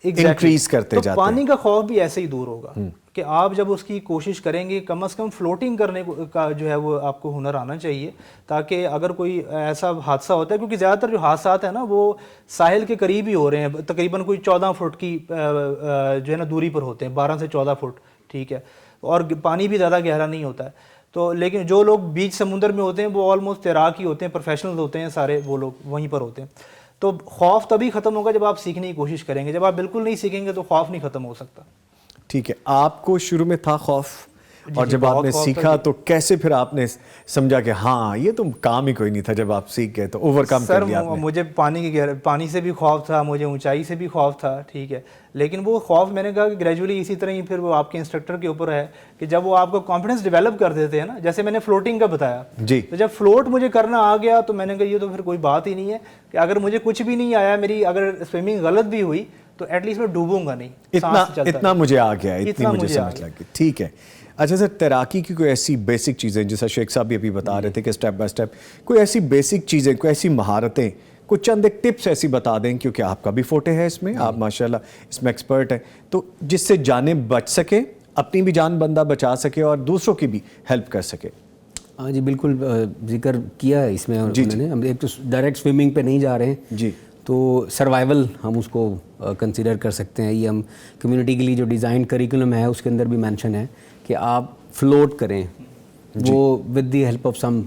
انکریز کرتے جاتے ہیں. تو پانی کا خوف بھی ایسے ہی دور ہوگا کہ آپ جب اس کی کوشش کریں گے, کم از کم فلوٹنگ کرنے کا جو ہے وہ آپ کو ہنر آنا چاہیے, تاکہ اگر کوئی ایسا حادثہ ہوتا ہے, کیونکہ زیادہ تر جو حادثات ہیں نا وہ ساحل کے قریب ہی ہو رہے ہیں, تقریباً کوئی 14 فٹ کی جو ہے نا دوری پر ہوتے ہیں, 12 سے 14 فٹ, ٹھیک ہے, اور پانی بھی زیادہ گہرا نہیں ہوتا ہے. تو لیکن جو لوگ بیچ سمندر میں ہوتے ہیں وہ آلموسٹ تیراک ہی ہوتے ہیں, پروفیشنل ہوتے ہیں سارے, وہ لوگ وہیں پر ہوتے ہیں. تو خوف تبھی ختم ہوگا جب آپ سیکھنے کی کوشش کریں گے. جب آپ بالکل نہیں سیکھیں گے تو خوف نہیں ختم ہو سکتا. ٹھیک ہے, آپ کو شروع میں تھا خوف, اور جب آپ نے سیکھا تو کیسے پھر آپ نے سمجھا کہ ہاں یہ تو کام ہی کوئی نہیں تھا, جب آپ سیکھ گئے تو اوور کم کر لیا آپ نے؟ مجھے پانی سے بھی خوف تھا, مجھے اونچائی سے بھی خوف تھا, ٹھیک ہے, لیکن وہ خوف میں نے کہا کہ گریجولی اسی طرح ہی پھر وہ آپ کے انسٹرکٹر کے اوپر ہے کہ جب وہ آپ کو کانفیڈنس ڈیولپ کر دیتے ہیں نا, جیسے میں نے فلوٹنگ کا بتایا, جی, تو جب فلوٹ مجھے کرنا آ گیا تو میں نے کہا یہ تو پھر کوئی بات ہی نہیں ہے کہ اگر مجھے کچھ بھی نہیں آیا, میری اگر سوئمنگ غلط بھی ہوئی تو ایٹ لیسٹ میں ڈوبوں گا نہیں, اتنا مجھے آ گیا, اتنی مجھے سمجھ لگ گئی. ٹھیک ہے. اچھا سر, تیراکی کی کوئی ایسی بیسک چیزیں, جیسا شیخ صاحب بھی ابھی بتا رہے تھے کہ اسٹیپ بائی اسٹیپ کوئی ایسی بیسک چیزیں, کوئی ایسی مہارتیں, کچھ چند ایک ٹپس ایسی بتا دیں, کیونکہ آپ کا بھی فوٹے ہے اس میں, آپ ماشاءاللہ اس میں ایکسپرٹ ہیں, تو جس سے جانیں بچ سکے, اپنی بھی جان بندہ بچا سکے اور دوسروں کی بھی ہیلپ کر سکے. ہاں جی بالکل, ذکر کیا ہے اس میں انہوں نے. ہم ایک تو ڈائریکٹ سوئمنگ پہ نہیں جا رہے ہیں جی, تو سروائیول ہم اس کو کنسیڈر کر سکتے ہیں. یہ ہم کمیونٹی کے لیے جو ڈیزائن کریکولم ہے اس کے اندر بھی مینشن ہے کہ آپ فلوٹ کریں, وہ with the help of some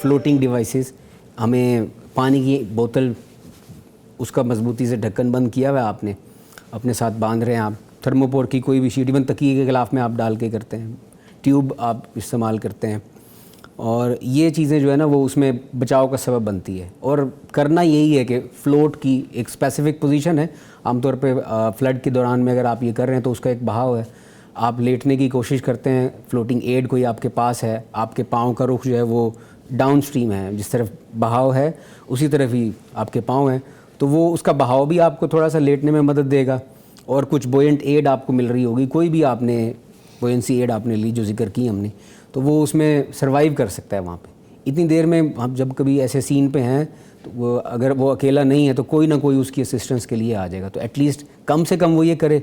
floating devices. ہمیں پانی کی بوتل, اس کا مضبوطی سے ڈھکن بند کیا ہوا ہے آپ نے, اپنے ساتھ باندھ رہے ہیں آپ, تھرموپور کی کوئی بھی شیٹ, ایون تکیے کے غلاف میں آپ ڈال کے کرتے ہیں, ٹیوب آپ استعمال کرتے ہیں, اور یہ چیزیں جو ہے نا وہ اس میں بچاؤ کا سبب بنتی ہے. اور کرنا یہی ہے کہ فلوٹ کی ایک اسپیسیفک پوزیشن ہے, عام طور پہ فلڈ کے دوران میں اگر آپ یہ کر رہے ہیں تو اس کا ایک بہاؤ ہے, آپ لیٹنے کی کوشش کرتے ہیں, فلوٹنگ ایڈ کوئی آپ کے پاس ہے, آپ کے پاؤں کا رخ جو ہے وہ ڈاؤن اسٹریم ہے, جس طرف بہاؤ ہے اسی طرف ہی آپ کے پاؤں ہیں, تو وہ اس کا بہاؤ بھی آپ کو تھوڑا سا لیٹنے میں مدد دے گا. اور کچھ بوئنٹ ایڈ آپ کو مل رہی ہوگی, کوئی بھی آپ نے بوئنسی ایڈ آپ نے لی جو ذکر کی ہم نے, تو وہ اس میں سروائیو کر سکتا ہے وہاں پہ. اتنی دیر میں ہم جب کبھی ایسے سین پہ ہیں تو وہ اگر وہ اکیلا نہیں ہے تو کوئی نہ کوئی اس کی اسسٹنس کے لیے آ جائے گا. تو ایٹ لیسٹ کم سے کم وہ یہ کرے,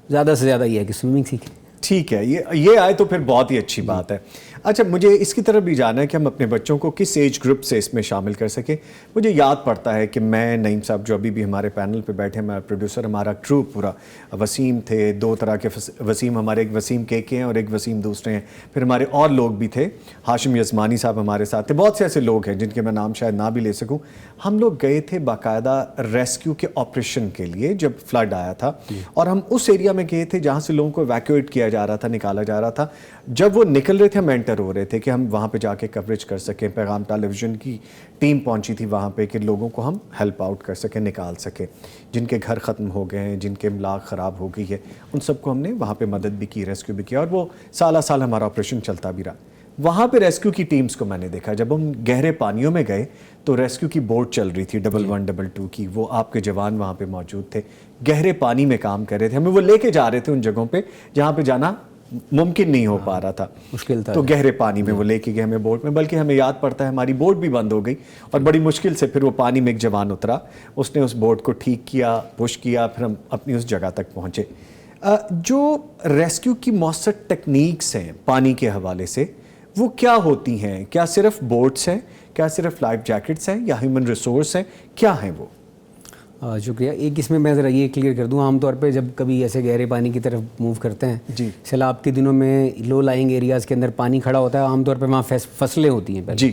زیادہ سے زیادہ یہ ہے کہ سوئمنگ سیکھے. ٹھیک ہے, یہ آئے تو پھر بہت ہی اچھی بات ہے. اچھا, مجھے اس کی طرف بھی جانا ہے کہ ہم اپنے بچوں کو کس ایج گروپ سے اس میں شامل کر سکیں. مجھے یاد پڑتا ہے کہ میں, نعیم صاحب جو ابھی بھی ہمارے پینل پہ بیٹھے, ہمارا پروڈیوسر, ہمارا کرو پورا, وسیم تھے, 2 طرح کے وسیم ہمارے, ایک وسیم کے ہیں اور ایک وسیم دوسرے ہیں, پھر ہمارے اور لوگ بھی تھے, ہاشم یزمانی صاحب ہمارے ساتھ تھے, بہت سے ایسے لوگ ہیں جن کے میں نام شاید نہ بھی لے سکوں. ہم لوگ گئے تھے باقاعدہ ریسکیو کے آپریشن کے لیے جب فلڈ آیا تھا, اور ہم اس ایریا میں گئے تھے جہاں سے لوگوں کو ایویکویٹ کیا جا رہا تھا, نکالا جا رہا تھا. جب وہ نکل رہے تھے ہم انٹر ہو رہے تھے کہ ہم وہاں پہ جا کے کوریج کر سکیں. پیغام ٹیلی ویژن کی ٹیم پہنچی تھی وہاں پہ کہ لوگوں کو ہم ہیلپ آؤٹ کر سکیں, نکال سکیں, جن کے گھر ختم ہو گئے ہیں, جن کے املاک خراب ہو گئی ہے, ان سب کو ہم نے وہاں پہ مدد بھی کی, ریسکیو بھی کیا, اور وہ سالہ سال ہمارا آپریشن چلتا بھی رہا. وہاں پہ ریسکیو کی ٹیمز کو میں نے دیکھا, جب ہم گہرے پانیوں میں گئے تو ریسکیو کی بوٹ چل رہی تھی 11 22 کی, وہ آپ کے جوان وہاں پہ موجود تھے, گہرے پانی میں کام کر رہے تھے, ہمیں وہ لے کے جا رہے تھے ان جگہوں پہ جہاں پہ جانا ممکن نہیں ہو پا رہا تھا, مشکل تھا, تو گہرے پانی میں وہ لے کے گئے ہمیں بوٹ میں. بلکہ ہمیں یاد پڑتا ہے ہماری بوٹ بھی بند ہو گئی اور بڑی مشکل سے پھر وہ پانی میں ایک جوان اترا, اس نے اس بوٹ کو ٹھیک کیا, پش کیا, پھر ہم اپنی اس جگہ تک پہنچے. جو ریسکیو کی مؤثر ٹیکنیکس ہیں پانی کے حوالے سے وہ کیا ہوتی ہیں؟ کیا صرف بوٹس ہیں, کیا صرف لائف جیکٹس ہیں, یا ہیومن ریسورس ہیں, کیا ہیں وہ؟ شکریہ. ایک اس میں میں ذرا یہ کلیئر کر دوں, عام طور پہ جب کبھی ایسے گہرے پانی کی طرف موو کرتے ہیں, جی, سیلاب کے دنوں میں لو لائنگ ایریاز کے اندر پانی کھڑا ہوتا ہے, عام طور پہ وہاں فصلیں ہوتی ہیں پہلے. جی,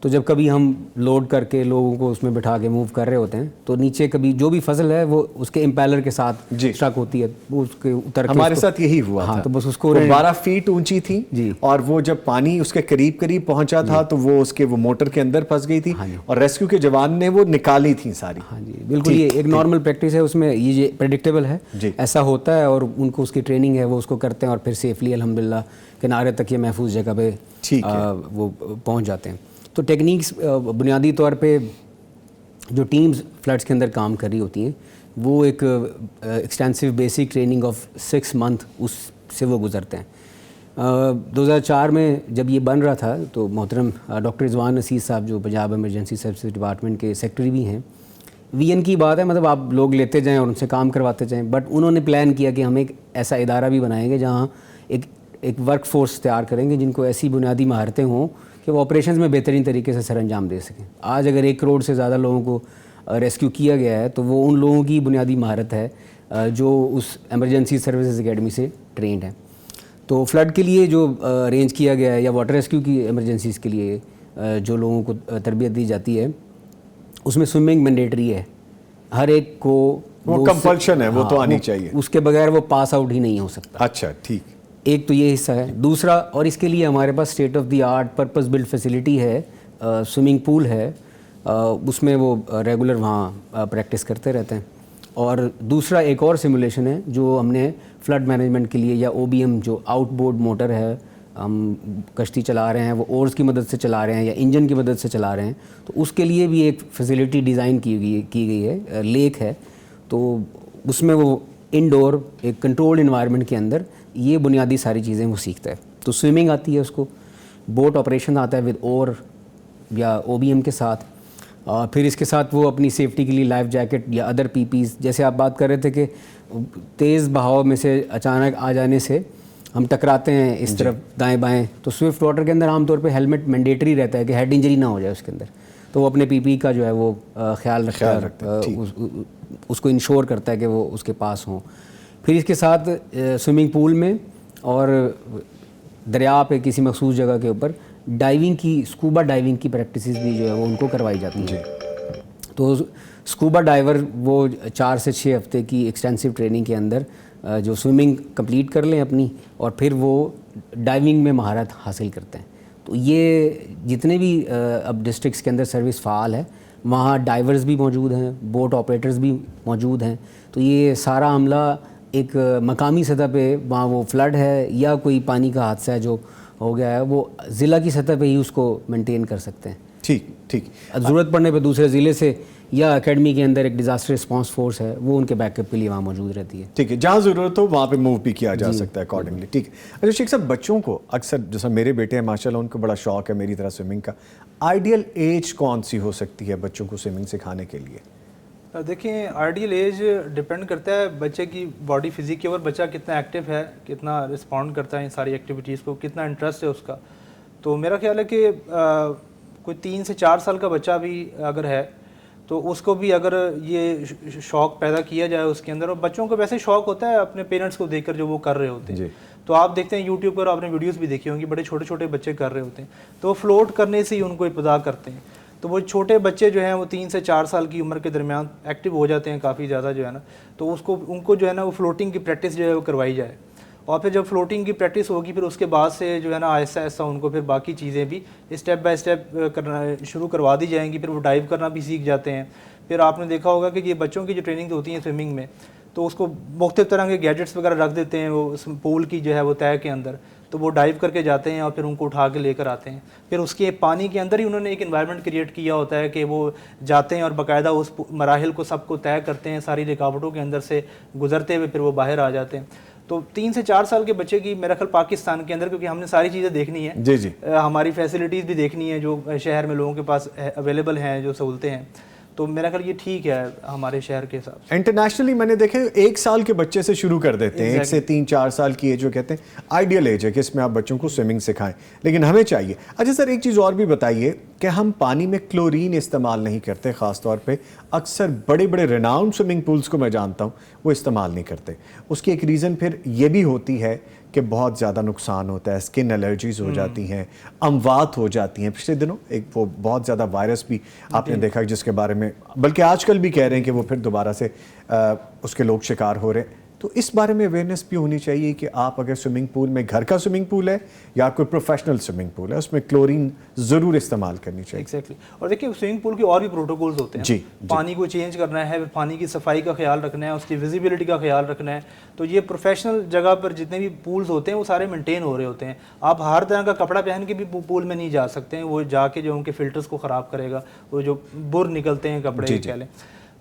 تو جب کبھی ہم لوڈ کر کے لوگوں کو اس میں بٹھا کے موو کر رہے ہوتے ہیں تو نیچے کبھی جو بھی فصل ہے وہ اس کے امپیلر کے ساتھ اسٹرک ہوتی ہے, وہ اس کے اتر کے ہمارے ساتھ یہی ہوا تھا. تو بس اس کو 12 فیٹ اونچی تھی, اور وہ جب پانی اس کے قریب قریب پہنچا تھا تو وہ اس کے وہ موٹر کے اندر پھنس گئی تھی, اور ریسکیو کے جوان نے وہ نکالی تھی ساری. ہاں جی بالکل, یہ ایک نارمل پریکٹس ہے, اس میں یہ پریڈکٹیبل ہے, ایسا ہوتا ہے, اور ان کو اس کی ٹریننگ ہے, وہ اس کو کرتے ہیں, اور پھر سیفلی الحمدللہ کنارے تک یہ محفوظ جگہ پہ وہ پہنچ جاتے ہیں. تو ٹیکنیکس بنیادی طور پہ جو ٹیمز فلڈس کے اندر کام کر رہی ہوتی ہیں وہ ایک extensive basic training of 6 month اس سے وہ گزرتے ہیں. 2004 میں جب یہ بن رہا تھا تو محترم ڈاکٹر رضوان عزیز صاحب جو پنجاب ایمرجنسی سروسز ڈپارٹمنٹ کے سیکٹری بھی ہیں, وی این کی بات ہے, مطلب آپ لوگ لیتے جائیں اور ان سے کام کرواتے جائیں, بٹ انہوں نے پلان کیا کہ ہم ایک ایسا ادارہ بھی بنائیں گے جہاں ایک ورک فورس تیار کریں گے جن کو ایسی بنیادی مہارتیں ہوں کہ وہ آپریشنز میں بہترین طریقے سے سر انجام دے سکیں. آج اگر 1 کروڑ سے زیادہ لوگوں کو ریسکیو کیا گیا ہے تو وہ ان لوگوں کی بنیادی مہارت ہے جو اس ایمرجنسی سروسز اکیڈمی سے ٹرینڈ ہیں. تو فلڈ کے لیے جو ارینج کیا گیا ہے یا واٹر ریسکیو کی ایمرجنسیز کے لیے جو لوگوں کو تربیت دی جاتی ہے اس میں سوئمنگ مینڈیٹری ہے, ہر ایک کو وہ کمپلشن ہے, وہ تو آنی چاہیے, اس کے بغیر وہ پاس آؤٹ ہی نہیں ہو سکتا. اچھا ٹھیک, ایک تو یہ حصہ ہے. دوسرا, اور اس کے لیے ہمارے پاس state of the art purpose built facility ہے, سوئمنگ پول ہے, اس میں وہ ریگولر وہاں پریکٹس کرتے رہتے ہیں. اور دوسرا ایک اور سیمولیشن ہے جو ہم نے فلڈ مینجمنٹ کے لیے, یا او بی ایم جو آؤٹ بورڈ موٹر ہے, ہم کشتی چلا رہے ہیں وہ اورز کی مدد سے چلا رہے ہیں یا انجن کی مدد سے چلا رہے ہیں, تو اس کے لیے بھی ایک فیسلٹی ڈیزائن کی گئی ہے, لیک ہے. تو اس میں وہ انڈور ایک کنٹرولڈ انوائرمنٹ کے اندر یہ بنیادی ساری چیزیں وہ سیکھتا ہے. تو سوئمنگ آتی ہے اس کو, بوٹ آپریشن آتا ہے ود اور یا او بی ایم کے ساتھ, پھر اس کے ساتھ وہ اپنی سیفٹی کے لیے لائف جیکٹ یا ادر پی پیز, جیسے آپ بات کر رہے تھے کہ تیز بہاؤ میں سے اچانک آ جانے سے ہم ٹکراتے ہیں اس طرف دائیں بائیں, تو سوئفٹ واٹر کے اندر عام طور پہ ہیلمٹ مینڈیٹری رہتا ہے کہ ہیڈ انجری نہ ہو جائے اس کے اندر, تو وہ اپنے پی پی کا جو ہے وہ خیال رکھتا ہے, اس کو انشور کرتا ہے کہ وہ اس کے پاس ہوں. پھر اس کے ساتھ سوئمنگ پول میں اور دریا پہ کسی مخصوص جگہ کے اوپر ڈائیونگ کی, اسکوبا ڈائیونگ کی پریکٹسز بھی جو ہے وہ ان کو کروائی جاتی ہیں. تو اسکوبا ڈائیور وہ 4 سے 6 ہفتے کی ایکسٹینسو ٹریننگ کے اندر جو سوئمنگ کمپلیٹ کر لیں اپنی, اور پھر وہ ڈائیونگ میں مہارت حاصل کرتے ہیں. تو یہ جتنے بھی اب ڈسٹرکٹس کے اندر سروس فعال ہے وہاں ڈائیورز بھی موجود ہیں, بوٹ آپریٹرز بھی موجود ہیں. تو یہ سارا عملہ ایک مقامی سطح پہ, وہاں وہ فلڈ ہے یا کوئی پانی کا حادثہ ہے جو ہو گیا ہے, وہ ضلع کی سطح پہ ہی اس کو مینٹین کر سکتے ہیں. ٹھیک ٹھیک, ضرورت پڑنے پہ دوسرے ضلع سے یا اکیڈمی کے اندر ایک ڈیزاسٹر رسپانس فورس ہے وہ ان کے بیک اپ کے لیے وہاں موجود رہتی ہے. ٹھیک ہے, جہاں ضرورت ہو وہاں پہ موو بھی کیا جا سکتا ہے اکارڈنگلی. ٹھیک ہے. اچھا شیخ صاحب, بچوں کو اکثر جیسا میرے بیٹے ہیں ماشاء اللہ ان کو بڑا شوق ہے میری طرح سوئمنگ کا, آئیڈیل ایج کون سی ہو سکتی ہے بچوں کو سوئمنگ سکھانے کے لیے؟ دیکھیں آئیڈیل ایج ڈپینڈ کرتا ہے بچے کی باڈی فزیک کے اوپر, بچہ کتنا ایکٹیو ہے, کتنا رسپونڈ کرتا ہے ان ساری ایکٹیویٹیز کو, کتنا انٹرسٹ ہے اس کا. تو میرا خیال ہے کہ کوئی 3 سے 4 سال کا بچہ بھی اگر ہے تو اس کو بھی اگر یہ شوق پیدا کیا جائے اس کے اندر, اور بچوں کو ویسے شوق ہوتا ہے اپنے پیرنٹس کو دیکھ کر جو وہ کر رہے ہوتے ہیں. تو آپ دیکھتے ہیں یوٹیوب پر آپ نے ویڈیوز بھی دیکھی ہوں گی, بڑے چھوٹے چھوٹے بچے کر رہے ہوتے ہیں, تو وہ فلوٹ کرنے سے ہی ان کو ابتدا کرتے ہیں. تو وہ چھوٹے بچے جو ہیں وہ 3 سے 4 سال کی عمر کے درمیان ایکٹیو ہو جاتے ہیں کافی زیادہ جو ہے نا, تو ان کو جو ہے نا وہ فلوٹنگ کی پریکٹس جو ہے وہ کروائی جائے. اور پھر جب فلوٹنگ کی پریکٹس ہوگی پھر اس کے بعد سے جو ہے نا آہستہ آہستہ ان کو پھر باقی چیزیں بھی اسٹیپ بائی اسٹیپ کرنا شروع کروا دی جائیں گی. پھر وہ ڈائیو کرنا بھی سیکھ جاتے ہیں. پھر آپ نے دیکھا ہوگا کہ یہ بچوں کی جو ٹریننگ ہوتی ہیں سوئمنگ میں, تو اس کو مختلف طرح کے گیجٹس وغیرہ رکھ دیتے ہیں وہ اس پول کی جو ہے وہ تہہ کے اندر, تو وہ ڈائیو کر کے جاتے ہیں اور پھر ان کو اٹھا کے لے کر آتے ہیں. پھر اس کے پانی کے اندر ہی انہوں نے ایک انوائرمنٹ کریٹ کیا ہوتا ہے کہ وہ جاتے ہیں اور باقاعدہ اس مراحل کو سب کو طے کرتے ہیں, ساری رکاوٹوں کے اندر سے گزرتے ہوئے پھر وہ باہر آ جاتے ہیں. تو 3 سے 4 سال کے بچے کی میرا خیال پاکستان کے اندر, کیونکہ ہم نے ساری چیزیں دیکھنی ہیں, جی جی, ہماری فیسلٹیز بھی دیکھنی ہے جو شہر میں لوگوں کے پاس اویلیبل ہیں, جو سہولتیں ہیں, تو میرا خیال یہ ٹھیک ہے ہمارے شہر کے حساب سے. انٹرنیشنلی میں نے دیکھے 1 سال کے بچے سے شروع کر دیتے ہیں, 1 سے 3-4 سال کی ایج جو کہتے ہیں آئیڈیل ایج ہے کہ اس میں آپ بچوں کو سوئمنگ سکھائیں, لیکن ہمیں چاہیے. اچھا سر ایک چیز اور بھی بتائیے کہ ہم پانی میں کلورین استعمال نہیں کرتے، خاص طور پہ اکثر بڑے بڑے ریناؤنڈ سوئمنگ پولز کو میں جانتا ہوں وہ استعمال نہیں کرتے. اس کی ایک ریزن پھر یہ بھی ہوتی ہے کہ بہت زیادہ نقصان ہوتا ہے، اسکن الرجیز ہو جاتی ہیں، اموات ہو جاتی ہیں. پچھلے دنوں ایک وہ بہت زیادہ وائرس بھی آپ نے دیکھا جس کے بارے میں بلکہ آج کل بھی کہہ رہے ہیں کہ وہ پھر دوبارہ سے اس کے لوگ شکار ہو رہے ہیں. تو اس بارے میں اویئرنیس بھی ہونی چاہیے کہ آپ اگر سوئمنگ پول میں، گھر کا سوئمنگ پول ہے یا کوئی پروفیشنل سوئمنگ پول ہے، اس میں کلورین ضرور استعمال کرنی چاہیے. ایگزیکٹلی. اور دیکھیے سوئمنگ پول کے اور بھی پروٹوکولز ہوتے ہیں. پانی کو چینج کرنا ہے، پانی کی صفائی کا خیال رکھنا ہے، اس کی ویزیبلٹی کا خیال رکھنا ہے. تو یہ پروفیشنل جگہ پر جتنے بھی پولز ہوتے ہیں وہ سارے مینٹین ہو رہے ہوتے ہیں. آپ ہر طرح کا کپڑا پہن کے بھی پول میں نہیں جا سکتے ہیں، وہ جا کے جو ان کے فلٹرز کو خراب کرے گا، وہ جو بر نکلتے ہیں کپڑے کہہ لیں.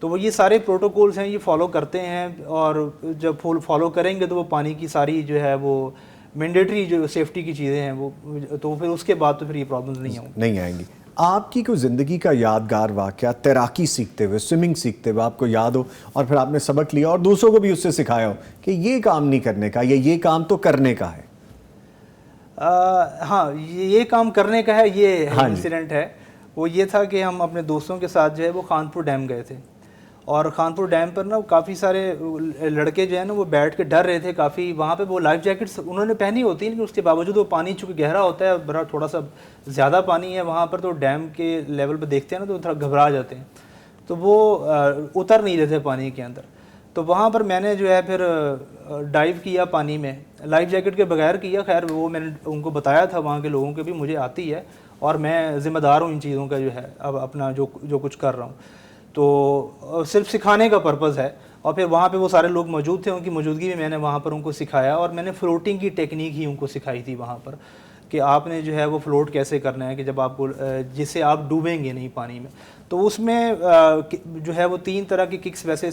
تو وہ یہ سارے پروٹوکولز ہیں، یہ فالو کرتے ہیں، اور جب فالو کریں گے تو وہ پانی کی ساری جو ہے وہ مینڈیٹری جو سیفٹی کی چیزیں ہیں وہ، تو پھر اس کے بعد تو پھر یہ پرابلمز نہیں آئیں گی. آپ کی کوئی زندگی کا یادگار واقعہ تیراکی سیکھتے ہوئے، سوئمنگ سیکھتے ہوئے آپ کو یاد ہو اور پھر آپ نے سبق لیا اور دوسروں کو بھی اس سے سکھایا ہو کہ یہ کام نہیں کرنے کا یا یہ کام تو کرنے کا ہے؟ ہاں، یہ کام کرنے کا ہے. یہ انسیڈنٹ ہے، وہ یہ تھا کہ ہم اپنے دوستوں کے ساتھ جو ہے وہ خانپور ڈیم گئے تھے. اور خانپور ڈیم پر نا کافی سارے لڑکے جو ہیں نا وہ بیٹھ کے ڈر رہے تھے کافی. وہاں پہ وہ لائف جیکٹس انہوں نے پہنی ہوتی ہیں، لیکن اس کے باوجود وہ پانی چونکہ گہرا ہوتا ہے، بڑا تھوڑا سا زیادہ پانی ہے وہاں پر، تو ڈیم کے لیول پہ دیکھتے ہیں نا تو تھوڑا گھبرا جاتے ہیں، تو وہ اتر نہیں رہے تھے پانی کے اندر. تو وہاں پر میں نے جو ہے پھر ڈائیو کیا پانی میں، لائف جیکٹ کے بغیر کیا. خیر وہ میں نے ان کو بتایا تھا وہاں کے لوگوں کے بھی، مجھے آتی ہے اور میں ذمہ دار ہوں ان چیزوں کا جو ہے، اب اپنا جو کچھ کر رہا ہوں. تو صرف سکھانے کا پرپز ہے. اور پھر وہاں پہ وہ سارے لوگ موجود تھے، ان کی موجودگی میں میں نے وہاں پر ان کو سکھایا، اور میں نے فلوٹنگ کی ٹیکنیک ہی ان کو سکھائی تھی وہاں پر، کہ آپ نے جو ہے وہ فلوٹ کیسے کرنا ہے، کہ جب آپ کو جس سے آپ ڈوبیں گے نہیں پانی میں. تو اس میں جو ہے وہ 3 طرح کی ککس ویسے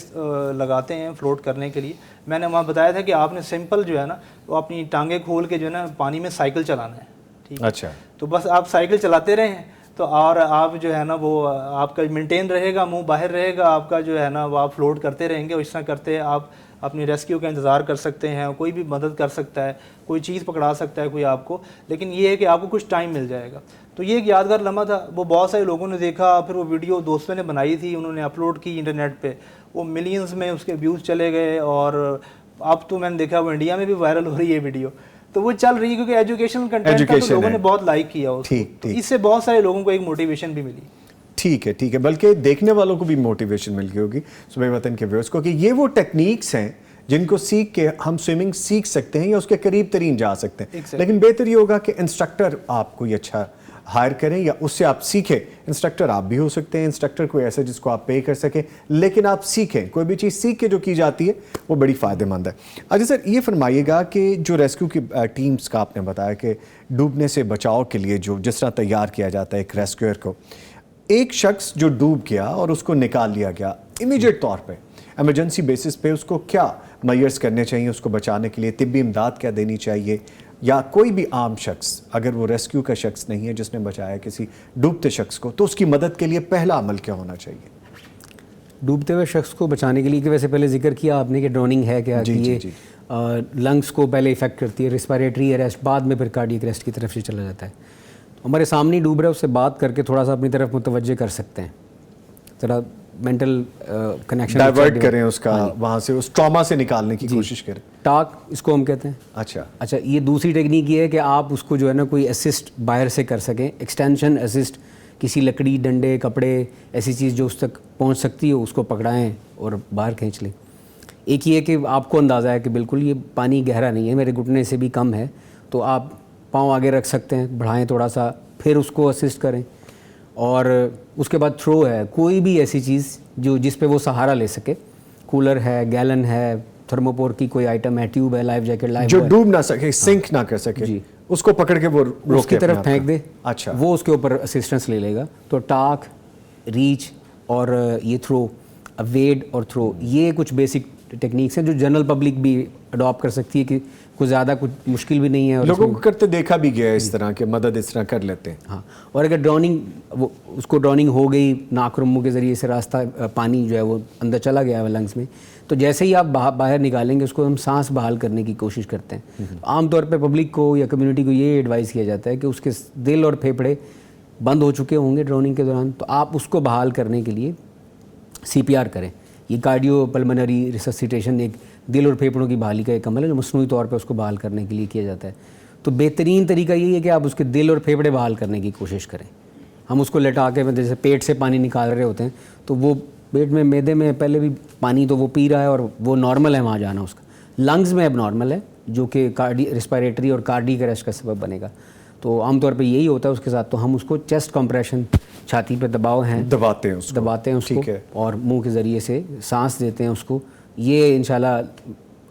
لگاتے ہیں فلوٹ کرنے کے لیے. میں نے وہاں بتایا تھا کہ آپ نے سمپل جو ہے نا وہ اپنی ٹانگیں کھول کے جو ہے نا پانی میں سائیکل چلانا ہے. ٹھیک ہے، اچھا. تو بس آپ سائیکل چلاتے رہیں تو، اور آپ جو ہے نا وہ آپ کا مینٹین رہے گا، منہ باہر رہے گا آپ کا جو ہے نا، وہ آپ فلوٹ کرتے رہیں گے. اور اس طرح کرتے آپ اپنی ریسکیو کا انتظار کر سکتے ہیں. کوئی بھی مدد کر سکتا ہے، کوئی چیز پکڑا سکتا ہے کوئی آپ کو، لیکن یہ ہے کہ آپ کو کچھ ٹائم مل جائے گا. تو یہ ایک یادگار لمحہ تھا. وہ بہت سارے لوگوں نے دیکھا، پھر وہ ویڈیو دوستوں نے بنائی تھی، انہوں نے اپلوڈ کی انٹرنیٹ پہ، وہ ملینز میں اس کے ویوز چلے گئے. اور اب تو میں نے دیکھا وہ انڈیا میں بھی وائرل ہو رہی ہے ویڈیو. تو وہ چل رہی ہے کیونکہ ایجوکیشنل کنٹینٹ تھا، تو لوگوں نے بہت لائک کیا اس کو. اس سے بہت سارے لوگوں کو ایک موٹیویشن بھی ملی. ٹھیک ہے، بلکہ دیکھنے والوں کو بھی موٹیویشن مل گئی ہوگی، صبح وطن کے ویورز کو، کہ یہ وہ ٹیکنیکس ہیں جن کو سیکھ کے ہم سوئمنگ سیکھ سکتے ہیں یا اس کے قریب ترین جا سکتے ہیں. لیکن بہتر یہ ہوگا کہ انسٹرکٹر آپ کوئی اچھا ہائر کریں یا اس سے آپ سیکھیں. انسٹرکٹر آپ بھی ہو سکتے ہیں، انسٹرکٹر کوئی ایسا جس کو آپ پے کر سکیں، لیکن آپ سیکھیں. کوئی بھی چیز سیکھ کے جو کی جاتی ہے وہ بڑی فائدہ مند ہے. اچھا سر، یہ فرمائیے گا کہ جو ریسکیو کی ٹیمز کا آپ نے بتایا کہ ڈوبنے سے بچاؤ کے لیے جو جس طرح تیار کیا جاتا ہے ایک ریسکیور کو، ایک شخص جو ڈوب گیا اور اس کو نکال لیا گیا، امیجیٹ طور پہ ایمرجنسی بیسس پہ اس کو کیا میئرز کرنے چاہیے اس کو بچانے کے لیے؟ طبی امداد کیا دینی چاہیے؟ یا کوئی بھی عام شخص اگر وہ ریسکیو کا شخص نہیں ہے جس نے بچایا کسی ڈوبتے شخص کو، تو اس کی مدد کے لیے پہلا عمل کیا ہونا چاہیے؟ ڈوبتے ہوئے شخص کو بچانے کے لیے کہ ویسے پہلے ذکر کیا آپ نے کہ ڈروننگ ہے کیا، کہ یہ لنگس کو پہلے افیکٹ کرتی ہے، ریسپائریٹری اریسٹ، بعد میں پھر کارڈیک اریسٹ کی طرف سے چلا جاتا ہے. ہمارے سامنے ڈوب رہا ہے، اس سے بات کر کے تھوڑا سا اپنی طرف متوجہ کر سکتے ہیں، ذرا مینٹل کنیکشن ڈائیورٹ کریں اس کا، وہاں سے اس ٹراما سے نکالنے کی کوشش کریں. ٹاک اس کو ہم کہتے ہیں. اچھا، یہ دوسری ٹیکنیک یہ ہے کہ آپ اس کو جو ہے نا کوئی اسسٹ باہر سے کر سکیں، ایکسٹینشن اسسٹ، کسی لکڑی، ڈنڈے، کپڑے، ایسی چیز جو اس تک پہنچ سکتی ہو اس کو پکڑائیں اور باہر کھینچ لیں. ایک یہ کہ آپ کو اندازہ ہے کہ بالکل یہ پانی گہرا نہیں ہے، میرے گھٹنے سے بھی کم ہے، تو آپ پاؤں آگے رکھ سکتے ہیں، بڑھائیں تھوڑا سا، پھر اس کو اسسٹ کریں. اور اس کے بعد تھرو ہے، کوئی بھی ایسی چیز جس پہ وہ سہارا لے سکے، کولر ہے، گیلن ہے، تھرموپور کی کوئی آئٹم ہے، ٹیوب ہے، لائف جیکٹ، جو ڈوب نہ سکے، سنک نہ کر سکے، اس کو پکڑ کے وہ اس کی طرف پھینک دے. اچھا، وہ اس کے اوپر اسسٹنس لے لے گا. تو ٹاک، ریچ اور یہ تھرو، ویڈ اور تھرو، یہ کچھ بیسک ٹیکنیکس ہیں جو جنرل پبلک بھی اڈاپٹ کر سکتی ہے، کہ کوئی زیادہ کچھ مشکل بھی نہیں ہے. لوگوں کو کرتے دیکھا بھی گیا ہے اس طرح کہ مدد اس طرح کر لیتے ہیں. ہاں، اور اگر ڈراؤننگ اس کو ڈراؤننگ ہو گئی، ناک اور منہ کے ذریعے سے راستہ پانی جو ہے وہ اندر چلا گیا ہے لنگس میں، تو جیسے ہی آپ باہر نکالیں گے اس کو ہم سانس بحال کرنے کی کوشش کرتے ہیں. عام طور پہ پبلک کو یا کمیونٹی کو یہ ایڈوائز کیا جاتا ہے کہ اس کے دل اور پھیپھڑے بند ہو چکے ہوں گے ڈروننگ کے دوران، تو آپ اس کو بحال کرنے کے لیے CPR کریں. یہ کارڈیو پلمنری ریسسیٹیشن ایک دل اور پھیپھڑوں کی بحالی کا ایک عمل ہے جو مصنوعی طور پہ اس کو بحال کرنے کے لیے کیا جاتا ہے. تو بہترین طریقہ یہی ہے کہ آپ اس کے دل اور پھیپھڑے بحال کرنے کی کوشش کریں. ہم اس کو لٹا کے جیسے پیٹ سے پانی نکال رہے ہوتے ہیں تو وہ پیٹ میں معدے میں پہلے بھی پانی تو وہ پی رہا ہے اور وہ نارمل ہے وہاں جانا اس کا. لنگز میں اب نارمل ہے جو کہ ریسپائریٹری اور کارڈیک اریسٹ کا سبب بنے گا. تو عام طور پہ یہی ہوتا ہے اس کے ساتھ. تو ہم اس کو چیسٹ کمپریشن، چھاتی پہ دباؤ ہیں، دباتے ہیں اس کو اور منہ کے ذریعے سے سانس دیتے ہیں اس کو. یہ انشاءاللہ